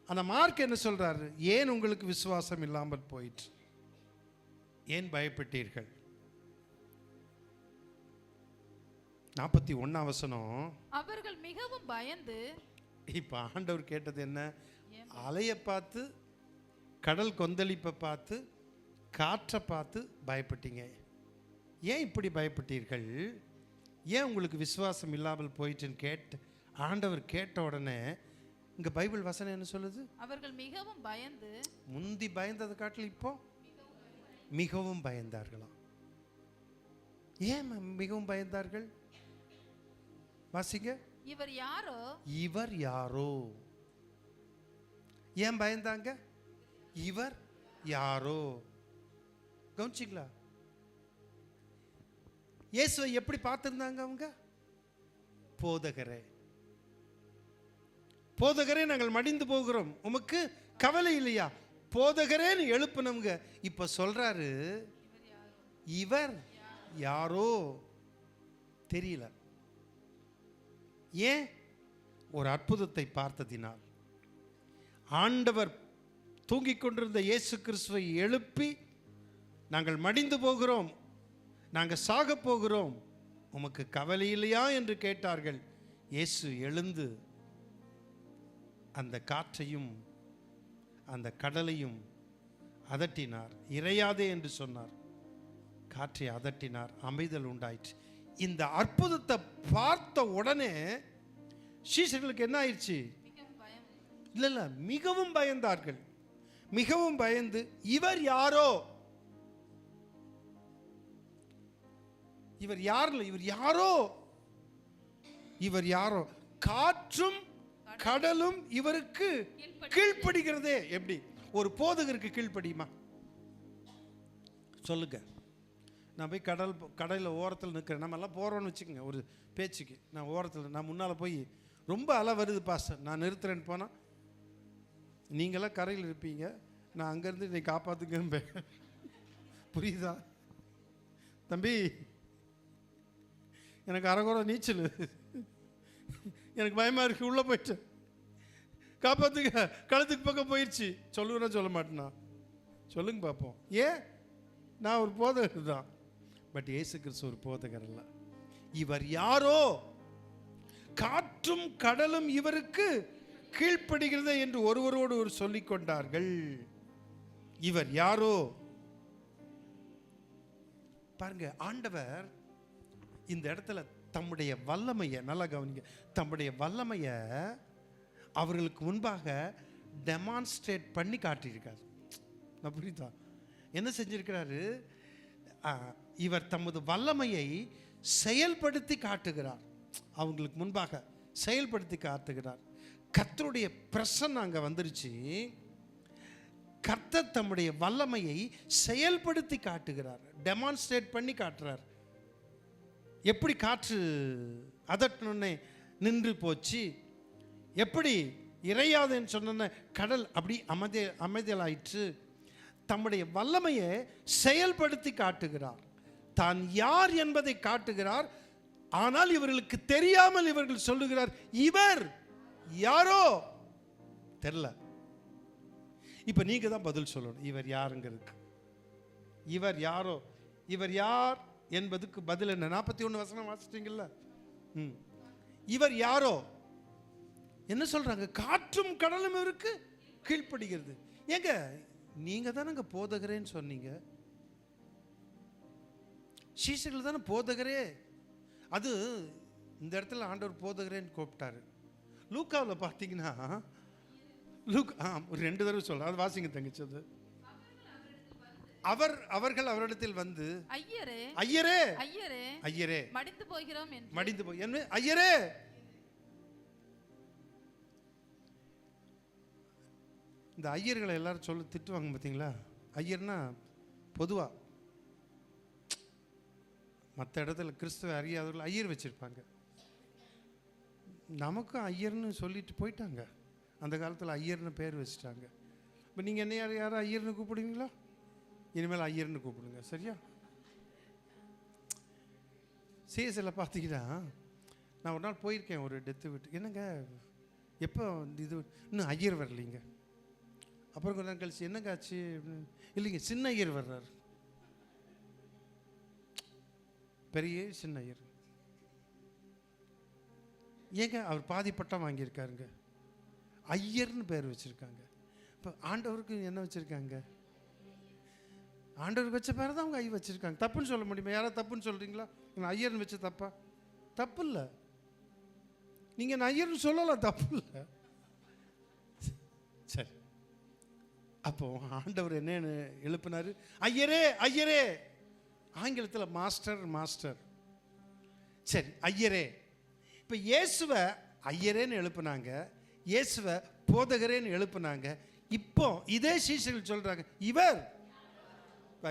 ஆனால் மார்க் என்ன சொல்றாரு? ஏன் உங்களுக்கு விசுவாசம் இல்லாமல் போயிற்று, ஏன் பயப்பட்டீர்கள்? 41 வசனம், அவர்கள் மிகவும் பயந்து. இப்போ ஆண்டவர் கேட்டது என்ன? அலையை பார்த்து, கடல் கொந்தளிப்பை பார்த்து, காற்றை பார்த்து பயப்பட்டீங்க. ஏன் இப்படி பயப்பட்டீர்கள்? ஏன் உங்களுக்கு விசுவாசம் இல்லாமல் போயிட்டுன்னு கேட்டு ஆண்டவர் கேட்ட உடனே இங்க பைபிள் வசனம் என்ன சொல்லுது? அவர்கள் மிகவும் பயந்து, முந்தி பயந்ததை காட்டில் இப்போ மிகவும் பயந்தார்களாம். ஏன் மிகவும் பயந்தார்கள்? வாசிங்க. இவர் யாரோ, இவர் யாரோ. ஏன் பயந்தாங்க? இவர் யாரோ. கவனிச்சிங்களா? இயேசுவை எப்படி பார்த்திருந்தாங்க அவங்க? போதகரே, போதகரே நாங்கள் மடிந்து போகிறோம், உமக்கு கவலை இல்லையா? போதகரேன்னு எழுப்பினவங்க இப்ப சொல்றாரு இவர் யாரோ தெரியல. ஏன்? ஒரு அற்புதத்தை பார்த்ததினால். ஆண்டவர் தூங்கிக் கொண்டிருந்த இயேசு கிறிஸ்துவை எழுப்பி, நாங்கள் மடிந்து போகிறோம், நாங்கள் சாக போகிறோம், உமக்கு கவலை இல்லையா என்று கேட்டார்கள். இயேசு எழுந்து அந்த காற்றையும் அந்த கடலையும் அதட்டினார். இறையாதே என்று சொன்னார். காற்றை அதட்டினார், அமைதல் உண்டாயிற்று. இந்த அற்புதத்தை பார்த்த உடனே சீஷர்களுக்கு என்ன ஆயிடுச்சு? இல்ல, மிகவும் பயந்தார்கள். மிகவும் பயந்து, இவர் யாரோ, இவர் யார், இவர் யாரோ, இவர் யாரோ, காற்றும் கடலும் இவருக்கு கீழ்ப்படுகிறதே. எப்படி ஒரு போதகருக்கு கீழ்ப்படியுமா சொல்லுங்க? நான் போய் கடலில் ஓரத்தில் நிற்கிறேன். நம்ம எல்லாம் போகிறோன்னு வச்சுக்கோங்க ஒரு பேச்சுக்கு. நான் ஓரத்தில், நான் முன்னால் போய் ரொம்ப அலை வருது பாஸ்டர், நான் நிறுத்துறேன்னு போனால் நீங்களாம் கரையில் இருப்பீங்க, நான் அங்கேருந்து என்னை காப்பாற்றுங்க. புரியுதா தம்பி? எனக்கு அரைகுறை நீச்சல், எனக்கு பயமாக இருக்குது, உள்ளே போயிட்டு காப்பாற்றுங்க, களத்துக்கு பக்கம் போயிடுச்சு. சொல்லுவேன்னா சொல்ல மாட்டேனா? சொல்லுங்க பார்ப்போம். ஏன்? நான் ஒரு போதகர் தான். பட் இயேசு கிறிஸ்து ஒரு போதகர் அல்ல. இவர் யாரோ? காற்றும் கடலும் இவருக்கு கீழ்ப்படுகிறது என்று ஒருவரோடு ஒரு சொல்லிக் கொண்டார்கள். இவர் யாரோ? பாருங்க, ஆண்டவர் இந்த இடத்துல தம்முடைய வல்லமையை, நல்லா கவனிங்க, தம்முடைய வல்லமையை அவர்களுக்கு முன்பாக டெமான்ஸ்ட்ரேட் பண்ணி காட்டியிருக்கார். நான் புரியுதா? என்ன செஞ்சிருக்கிறாரு? இவர் தமது வல்லமையை செயல்படுத்தி காட்டுகிறார். அவங்களுக்கு முன்பாக செயல்படுத்தி காட்டுகிறார். கர்த்தருடைய பிரசன்னம் அங்கே வந்துருச்சு. கர்த்தர் தம்முடைய வல்லமையை செயல்படுத்தி காட்டுகிறார், டெமான்ஸ்ட்ரேட் பண்ணி காட்டுறார். எப்படி காற்று அதட்டுனே நின்று போச்சு, எப்படி இறையாதுன்னு சொன்ன கடல் அப்படி அமைதியாயிற்று. தம்முடைய வல்லமையை செயல்படுத்தி காட்டுகிறார். தான் யார் என்பதை காட்டுகிறார். ஆனால் இவர்களுக்கு தெரியாமல் இவர்கள் சொல்லுகிறார், இவர் யாரோ தெரியல. இப்ப நீங்க தான் பதில் சொல்லணும். இவர் யாருங்கிறதுக்கு, இவர் யாரோ, இவர் யார் என்பதுக்கு பதில் என்ன? 41 வசனம் வாசிட்டீங்கல்ல. இவர் யாரோ என்ன சொல்றாங்க? காற்றும் கடலும் இவருக்கு கீழ்ப்படுகிறது. ஏங்க, நீங்க தானங்க போதகரேன்னு சொன்னீங்க. சீசர்கள் தானே போதகரே. அது இந்த இடத்துல ஆண்டவர் போதகரேன்னு கூப்பிட்டாரு. லூக்காவில் பார்த்தீங்கன்னா ஒரு 2 தடவை சொல்ல, அது வாசிங்க தங்கச்சது. அவர்கள் அவரிடத்தில் வந்து, ஐயரே ஐயரே ஐயரே ஐயரே மடிந்து போகிறோம் என்று. மடிந்து போய் என்ன? ஐயரே. இந்த ஐயர்களை எல்லாரும் சொல்ல திட்டுவாங்க பார்த்தீங்களா? ஐயர்னா பொதுவா மற்ற இடத்துல கிறிஸ்துவ அறியாதவர்கள் ஐயர் வச்சிருப்பாங்க. நமக்கும் ஐயர்னு சொல்லிட்டு போயிட்டாங்க. அந்த காலத்தில் ஐயர்னு பேர் வச்சுட்டாங்க. இப்போ நீங்கள் என்ன யாரும் ஐயர்னு கூப்பிடுவீங்களா? இனிமேல் ஐயர்னு கூப்பிடுங்க, சரியா? சிஎஸ்சில் பார்த்தீங்கன்னா, நான் ஒரு நாள் போயிருக்கேன் ஒரு டெத்து வீட்டு. என்னங்க எப்போ இது இன்னும் ஐயர் வரலைங்க. அப்புறம் கொஞ்ச நாள் கழிச்சு என்னங்க ஆச்சு? இல்லைங்க, சின்ன ஐயர் வர்றார். பெரிய சின்ன ஐயர். ஏங்க, அவர் பாதி பட்டம் வாங்கியிருக்காருங்க. ஐயர்னு பேர் வச்சுருக்காங்க. இப்போ ஆண்டவருக்கு என்ன வச்சுருக்காங்க? ஆண்டவருக்கு வச்ச பேர் தான் அவங்க ஐ வச்சுருக்காங்க. தப்புன்னு சொல்ல முடியுமா? யாராவது தப்புன்னு சொல்கிறீங்களா? ஐயர்னு வச்சு தப்பா? தப்பு இல்லை. நீங்கள் ஐயர்னு சொல்லலாம், தப்பு இல்லை. சரி, அப்போ ஆண்டவர் என்னன்னு எழுப்பினாரு? ஐயரே ஐயரே. ஆங்கிலத்தில் மாஸ்டர் மாஸ்டர். சரி, ஐயரே. இப்போ இயேசுவை ஐயரேன்னு எழுப்புனாங்க, இயேசுவை போதகரேன்னு எழுப்புனாங்க. இப்போ இதே சீசர்கள் சொல்றாங்க, இவர்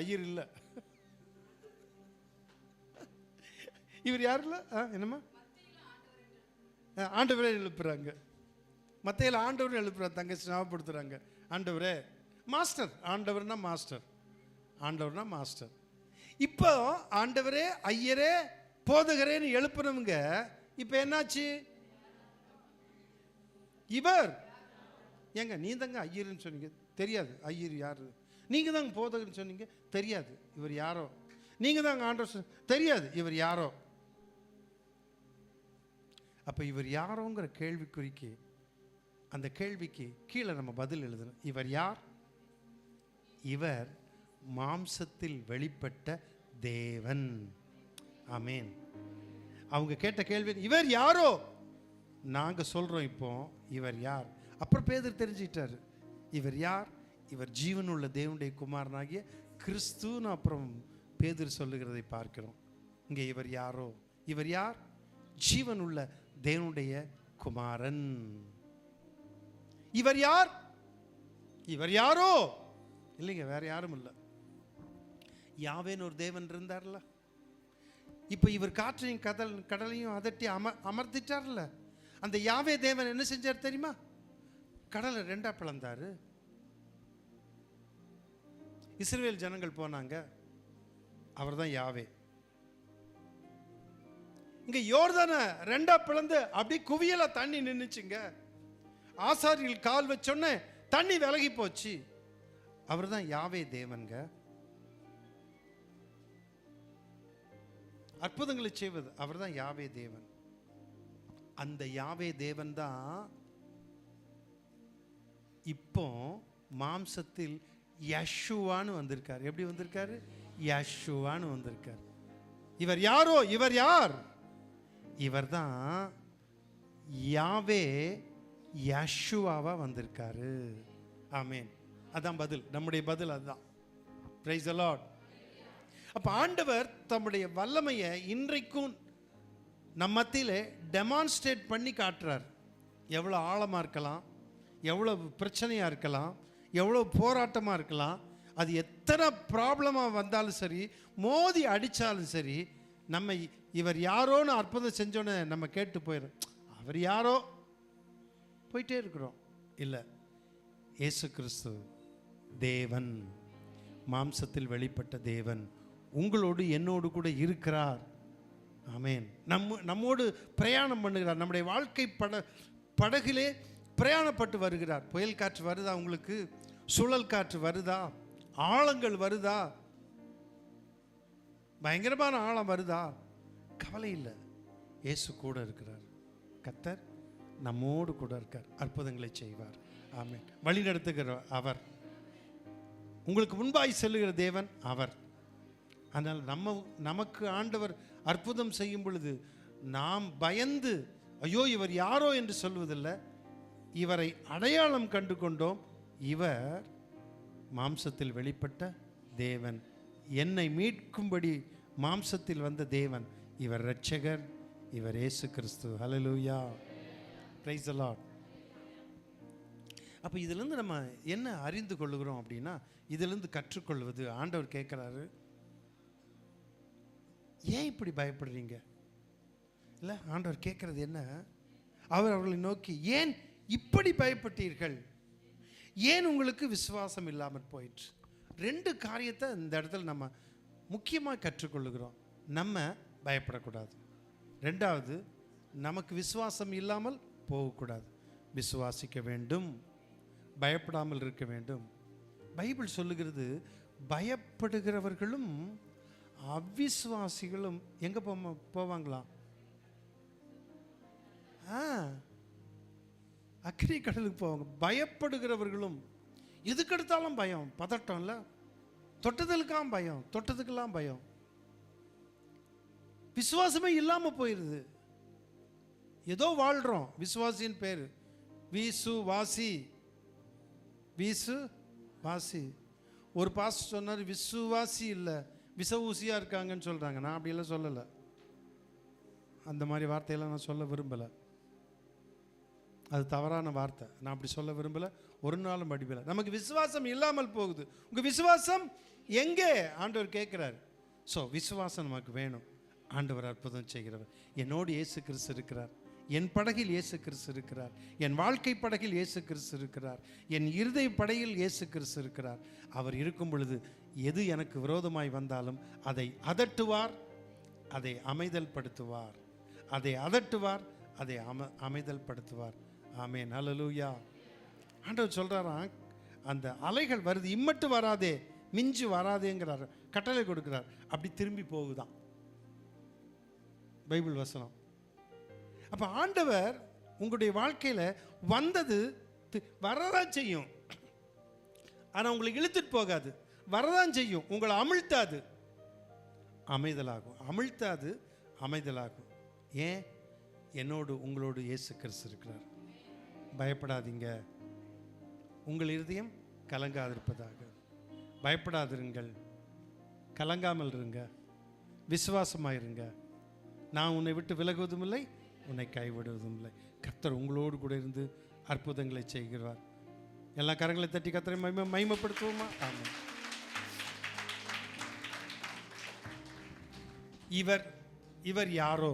ஐயர் இல்லை. இவர் யார் இல்லை? என்னம்மா? ஆண்டவரே எழுப்புறாங்க. மத்தையில் ஆண்டவர் எழுப்புறாங்க. தங்கச்சி ஞாபகப்படுத்துறாங்க. ஆண்டவரே மாஸ்டர். ஆண்டவர்னா மாஸ்டர், ஆண்டவர்னா மாஸ்டர். இப்போ ஆண்டவரே ஐயரே போதகரேன்னு எழுப்புனவங்க இப்போ என்னாச்சு? இவர் ஏங்க, நீ தாங்க ஐயர்னு சொன்னீங்க, தெரியாது ஐயர் யாரு. நீங்கள் தாங்க போதகர்னு சொன்னீங்க, தெரியாது இவர் யாரோ. நீங்கள் தாங்க ஆண்டவர், தெரியாது இவர் யாரோ. அப்போ இவர் யாரோங்கிற கேள்விக்குறிக்கு, அந்த கேள்விக்கு கீழே நம்ம பதில் எழுதணும். இவர் யார்? இவர் மாம்சத்தில் வெளிப்பட்ட தேவன். ஆமேன். அவங்க கேட்ட கேள்வி இவர் யாரோ. நாங்க சொல்றோம் இப்போ இவர் யார். அப்புறம் பேதுரு தெரிஞ்சுக்கிட்டாரு இவர் யார். இவர் ஜீவனுள்ள தேவனுடைய குமாரனாகிய கிறிஸ்துன்னு அப்புறம் பேதுரு சொல்லுகிறதை பார்க்கிறோம். இங்கே இவர் யாரோ. இவர் யார்? ஜீவனுள்ள தேவனுடைய குமாரன். இவர் யார்? இவர் யாரோ? இல்லைங்க, வேற யாரும் இல்லை. யாவேன்னு ஒரு தேவன் இருந்தார்ல. இப்போ இவர் காற்றையும் கடலையும் அதட்டி அமர்த்திட்டார்ல. அந்த யாவே தேவன் என்ன செஞ்சார் தெரியுமா? கடலை ரெண்டா பிளந்தாரு. இஸ்ரவேல் ஜனங்கள் போனாங்க, அவர் தான் யாவே. இங்க யோர்தான ரெண்டா பிளந்து அப்படி குவியலா தண்ணி நின்னுச்சுங்க. ஆசாரியில் கால் வச்சோன்னே தண்ணி விலகி போச்சு. அவர் தான் யாவே தேவன்க. அற்புதங்களை செய்வது அவர் தான் யாவே தேவன். அந்த யாவே தேவன் தான் இப்போ மாம்சத்தில் யெஷுவான்னு வந்திருக்கார். எப்படி வந்திருக்காரு? யெஷுவான்னு வந்திருக்கார். இவர் யாரோ? இவர் யார்? இவர் தான் யாவே யெஷுவாவா வந்திருக்காரு. ஆமென். அதான் பதில், நம்முடைய பதில் அதுதான். Praise the Lord. அப்ப ஆண்டவர் தம்முடைய வல்லமையை இன்றைக்கும் நம்ம மத்தியிலே டெமான்ஸ்ட்ரேட் பண்ணி காட்டுறார். எவ்வளோ ஆழமாக இருக்கலாம், எவ்வளோ பிரச்சனையாக இருக்கலாம், எவ்வளோ போராட்டமாக இருக்கலாம், அது எத்தனை ப்ராப்ளமாக வந்தாலும் சரி, மோதி அடித்தாலும் சரி, நம்ம இவர் யாரோன்னு அற்புதம் செஞ்சோன்னு நம்ம கேட்டு போயிடும். அவர் யாரோ போயிட்டே இருக்கிறோம். இல்லை, இயேசு கிறிஸ்து தேவன், மாம்சத்தில் வெளிப்பட்ட தேவன் உங்களோடு என்னோடு கூட இருக்கிறார். ஆமென். நம்மோடு பிரயாணம் பண்ணுகிறார். நம்முடைய வாழ்க்கை படகிலே பிரயாணப்பட்டு வருகிறார். புயல் காற்று வருதா உங்களுக்கு? சுழல் காற்று வருதா? ஆழங்கள் வருதா? பயங்கரமான ஆழம் வருதா? கவலை இல்லை, இயேசு கூட இருக்கிறார். கர்த்தர் நம்மோடு கூட இருக்கார், அற்புதங்களை செய்வார். ஆமென். வழி நடத்துகிற அவர், உங்களுக்கு முன்பாய் செல்லுகிற தேவன் அவர். ஆனால் நமக்கு ஆண்டவர் அற்புதம் செய்யும் பொழுது நாம் பயந்து ஐயோ இவர் யாரோ என்று சொல்வதில்லை. இவரை அடையாளம் கண்டு கொண்டோம். இவர் மாம்சத்தில் வெளிப்பட்ட தேவன், என்னை மீட்கும்படி மாம்சத்தில் வந்த தேவன். இவர் இரட்சகர், இவர் இயேசு கிறிஸ்து. ஹல்லேலூயா, பிரைஸ் தி லார்ட். அப்போ இதிலிருந்து நம்ம என்ன அறிந்து கொள்ளுகிறோம் அப்படின்னா, இதிலிருந்து கற்றுக்கொள்வது, ஆண்டவர் கேட்குறாரு, ஏன் இப்படி பயப்படுறீங்க? இல்லை, ஆண்டவர் கேட்குறது என்ன? அவர் அவர்களை நோக்கி, ஏன் இப்படி பயப்பட்டீர்கள்? ஏன் உங்களுக்கு விசுவாசம் இல்லாமல் போயிற்று? ரெண்டு காரியத்தை இந்த இடத்துல நம்ம முக்கியமாக கற்றுக்கொள்ளுகிறோம். நம்ம பயப்படக்கூடாது. ரெண்டாவது, நமக்கு விசுவாசம் இல்லாமல் போகக்கூடாது. விசுவாசிக்க வேண்டும், பயப்படாமல் இருக்க வேண்டும். பைபிள் சொல்லுகிறது, பயப்படுகிறவர்களும் அவிசுவாசிகளும் எங்கே போவாங்களா? அக்கினி கடலுக்கு போவாங்க. பயப்படுகிறவர்களும், எதுக்கு எடுத்தாலும் பயம், பதட்டம் இல்லை, தொட்டதுக்கெல்லாம் பயம், தொட்டதுக்கெல்லாம் பயம், விசுவாசமே இல்லாமல் போயிடுது. ஏதோ வாழ்கிறோம், விசுவாசின்னு பேர், வீசு வாசி, வீசு வாசி. ஒரு பாஸ்டர் சொன்னார், விசுவாசி இல்லை விச ஊசியாக இருக்காங்கன்னு சொல்கிறாங்க. நான் அப்படியெல்லாம் சொல்லலை, அந்த மாதிரி வார்த்தையெல்லாம் நான் சொல்ல விரும்பலை. அது தவறான வார்த்தை, நான் அப்படி சொல்ல விரும்பலை, ஒரு நாளும் படிப்பலை. நமக்கு விசுவாசம் இல்லாமல் போகுது. உங்கள் விசுவாசம் எங்கே? ஆண்டவர் கேட்குறாரு. ஸோ விசுவாசம் நமக்கு வேணும். ஆண்டவர் அற்புதம் செய்கிறவர். என்னோடு இயேசு கிறிஸ்து இருக்கிறார், என் படகில் இயேசு கிறிஸ்து இருக்கிறார், என் வாழ்க்கை படகில் இயேசு கிறிஸ்து இருக்கிறார், என் இருதய படையில் இயேசு கிறிஸ்து இருக்கிறார். அவர் இருக்கும் பொழுது எது எனக்கு விரோதமாய் வந்தாலும் அதை அதட்டுவார், அதை அமைதல் படுத்துவார், அதை அதட்டுவார், அதை அமைதல் படுத்துவார். ஆமென், ஹல்லேலூயா. ஆண்டவர் சொல்கிறாராம், அந்த அலைகள் வருது, இம்மட்டு வராதே, மிஞ்சு வராதேங்கிறார், கட்டளை கொடுக்கிறார். அப்படி திரும்பி போகுதான் பைபிள் வசனம். அப்போ ஆண்டவர் உங்களுடைய வாழ்க்கையில் வந்தது வரதான் செய்யும், ஆனால் உங்களை இழுத்துட்டு போகாது. வரதான் செய்யும், உங்களை அமிழ்த்தாது, அமைதலாகும். அமிழ்த்தாது, அமைதலாகும். ஏன்? என்னோடு உங்களோடு இயேசு கிறிஸ்து இருக்கிறார். பயப்படாதீங்க, உங்கள் இருதயம் கலங்காதிருப்பதாக. பயப்படாதிருங்கள், கலங்காமல் இருங்க, விசுவாசமாயிருங்க. நான் உன்னை விட்டு விலகுவதும் இல்லை, உன்னை கைவிடுவதும் இல்லை. கர்த்தர் உங்களோடு கூட இருந்து அற்புதங்களை செய்கிறார். எல்லா கரங்களை தட்டி கர்த்தரை மகிமைப்படுத்துவோமா? ஆமென். இவர் யாரோ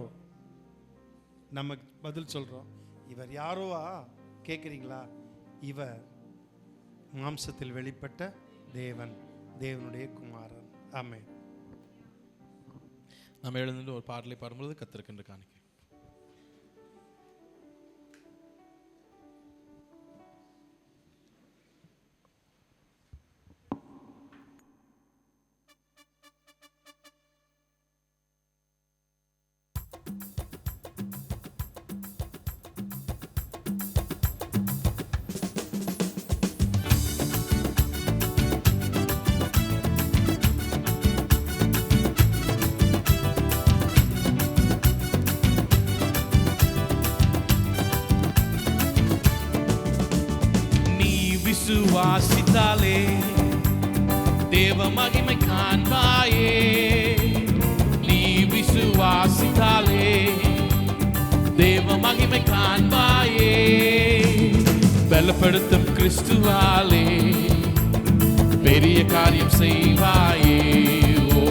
நம்ம பதில் சொல்றோம். இவர் யாரோவா கேட்குறீங்களா? இவர் மாம்சத்தில் வெளிப்பட்ட தேவனுடைய குமாரன். ஆமென். நம்ம எழுந்து ஒரு பாடலை பாடும்பொழுது கர்த்தருக்கென்று காணிக்கை. விசுவாசித்தாலே தேவ மகிமை காண்பாயே. நீ விசுவாசித்தாலே தேவ மகிமை காண்பாயே. பலப்படுத்தும் கிறிஸ்துவாலே பெரிய காரியம் செய்வாயே. ஓ,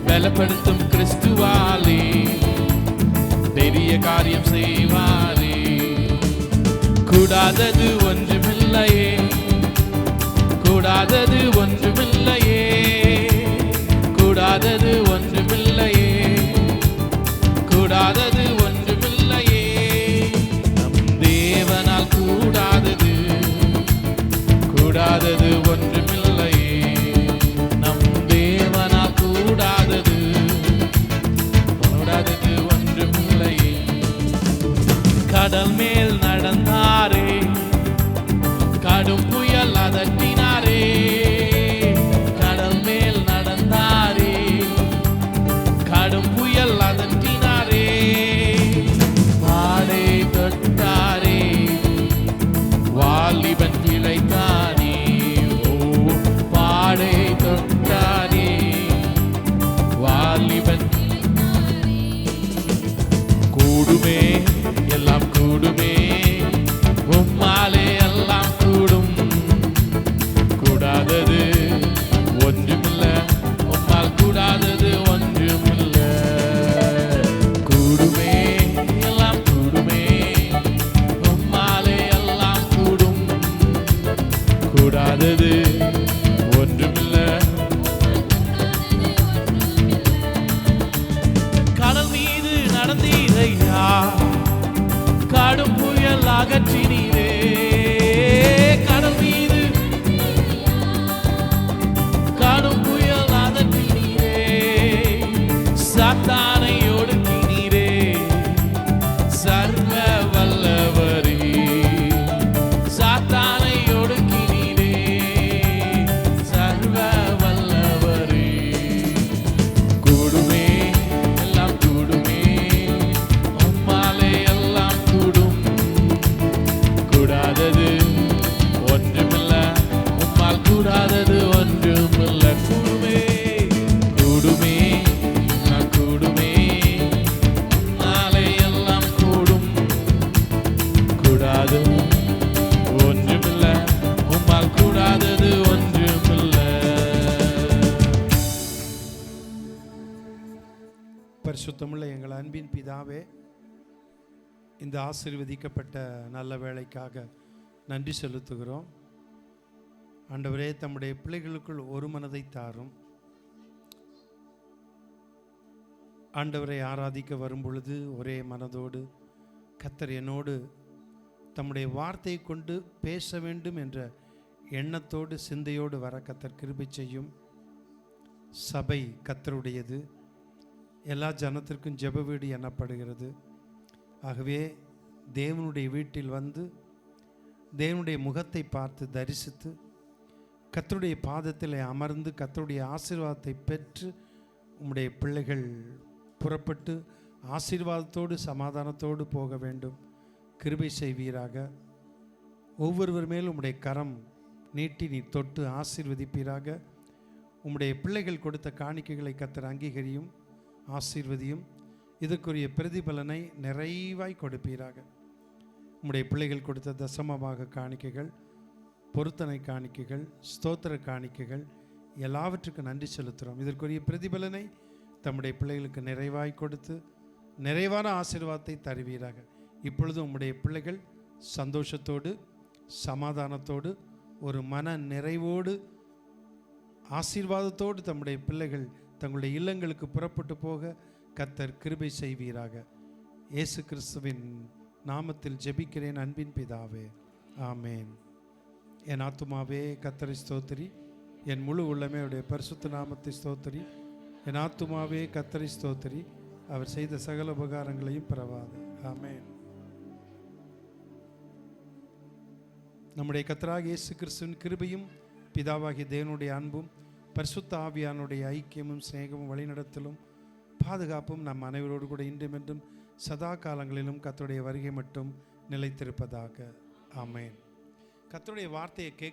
பலப்படுத்தும் கிறிஸ்துவாலே பெரிய காரியம் செய்வாரே. கூடாதது ஒன்றுமில்லையே, கூடாதது ஒன்றுமில்லையே, கூடாதது ஒன்றுமில்லையே, கூடாதது ஒன்றுமில்லையே. நம் தேவனால் கூடாதது கூடாதது ஒன்றுமில்லையே. நம் தேவனால் கூடாதது கூடாதது ஒன்றுமில்லையே. கடல் மேல் நடந்தாரே, கடும் புயல் அதட்டினாரே. கடல் மேல் நடந்தாரே, கடும் புயல் அதட்டினாரே. பாடை தொட்டாரே, வாலிபன் பிழைத்தானே. ஓ, பாடை தொட்டாரே, வாலிபன் கூடுமே, எல்லாம் கூடுமே, உம்மாலே எல்லாம் கூடும். கூடாதது ஒன்றுமில்ல, உம்மால் கூடாதது ஒன்றுமில்ல. கூடுமே, எல்லாம் கூடுமே, உம்மாலே எல்லாம் கூடும். கூடாதது ஒன்றுமில்ல. கடல் மீது நடந்தீரையா, கடும் புயல் அகற்றினீரே. கடல் மீது கடும் புயல் அகற்றினீரே. சாத்தானை ஒடுக்கினீரே, சர்வ வல்லவரே. சாத்தானை ஒடுக்கினீரே, சர்வ வல்லவரே. கூடுமே, எல்லாம் கூடுமே, உம்மாலே எல்லாம் கூடும். கூடாதது ஒன்றுமில்ல, உம்மால் கூடாதது ஒன்றுமில்ல. கூடுமே, கூடுமே, எல்லாம் கூடுமே, உம்மாலே எல்லாம் கூடும். கூடாது ஒன்றுமில்ல, உம்மால் கூடாதது ஒன்றுமில்ல. பரிசுத்தமுள்ள எங்கள் அன்பின் பிதாவே, இந்த ஆசீர்வதிக்கப்பட்ட நல்ல வேளைக்காக நன்றி செலுத்துகிறோம். ஆண்டவரே, தம்முடைய பிள்ளைகளுக்குள் ஒரு மனதை தாரும். ஆண்டவரை ஆராதிக்க வரும் பொழுது ஒரே மனதோடு கர்த்தர் என்னோடு தம்முடைய வார்த்தையை கொண்டு பேச வேண்டும் என்ற எண்ணத்தோடு சிந்தையோடு வர கர்த்தர் கிருபை செய்யும். சபை கர்த்தருடையது, எல்லா ஜனத்திற்கும் ஜெப வீடு எண்ணப்படுகிறது. ஆகவே தேவனுடைய வீட்டில் வந்து தேவனுடைய முகத்தை பார்த்து தரிசித்து கர்த்தருடைய பாதத்தில் அமர்ந்து கர்த்தருடைய ஆசீர்வாதத்தை பெற்று உம்முடைய பிள்ளைகள் புறப்பட்டு ஆசீர்வாதத்தோடு சமாதானத்தோடு போக வேண்டும். கிருபை செய்வீராக. ஒவ்வொருவர் மேலும் உம்முடைய கரம் நீட்டி நீ தொட்டு ஆசீர்வதிப்பீராக. உம்முடைய பிள்ளைகள் கொடுத்த காணிக்கைகளை கர்த்தர் அங்கீகரியும், ஆசீர்வதியும். இதற்குரிய பிரதிபலனை நிறைவாய் கொடுப்பீராக. உம்முடைய பிள்ளைகள் கொடுத்த தசமமாக காணிக்கைகள், பொருத்தனை காணிக்கைகள், ஸ்தோத்திர காணிக்கைகள் எல்லாவற்றுக்கும் நன்றி செலுத்துகிறோம். இதற்குரிய பிரதிபலனை தம்முடைய பிள்ளைகளுக்கு நிறைவாய் கொடுத்து நிறைவான ஆசீர்வாதத்தை தருவீராக. இப்பொழுது உம்முடைய பிள்ளைகள் சந்தோஷத்தோடு, சமாதானத்தோடு, ஒரு மன நிறைவோடு, ஆசீர்வாதத்தோடு தம்முடைய பிள்ளைகள் தங்களுடைய இல்லங்களுக்கு புறப்பட்டு போக கர்த்தர் கிருபை செய்வீராக. இயேசு கிறிஸ்துவின் நாமத்தில் ஜெபிக்கிறேன் அன்பின் பிதாவே, ஆமேன். என் ஆத்துமாவே கர்த்தரை ஸ்தோத்திரி, என் முழு உள்ளமே அவருடைய பரிசுத்த நாமத்தை ஸ்தோத்திரி. என் ஆத்துமாவே கர்த்தரை ஸ்தோத்திரி, அவர் செய்த சகல உபகாரங்களையும் பரவாது. ஆமேன். நம்முடைய கர்த்தராகிய இயேசு கிறிஸ்துவின் கிருபையும் பிதாவாகிய தேவனுடைய அன்பும் பரிசுத்த ஆவியானுடைய ஐக்கியமும் சிநேகமும் வழிநடத்தலும் பாதுகாப்பும் நம் அனைவரோடு கூட இன்றும் என்றும் சதா காலங்களிலும் கர்த்தருடைய வருகை மட்டும் நிலைத்திருப்பதாக. ஆமேன். கர்த்தருடைய வார்த்தையை கேட்கும்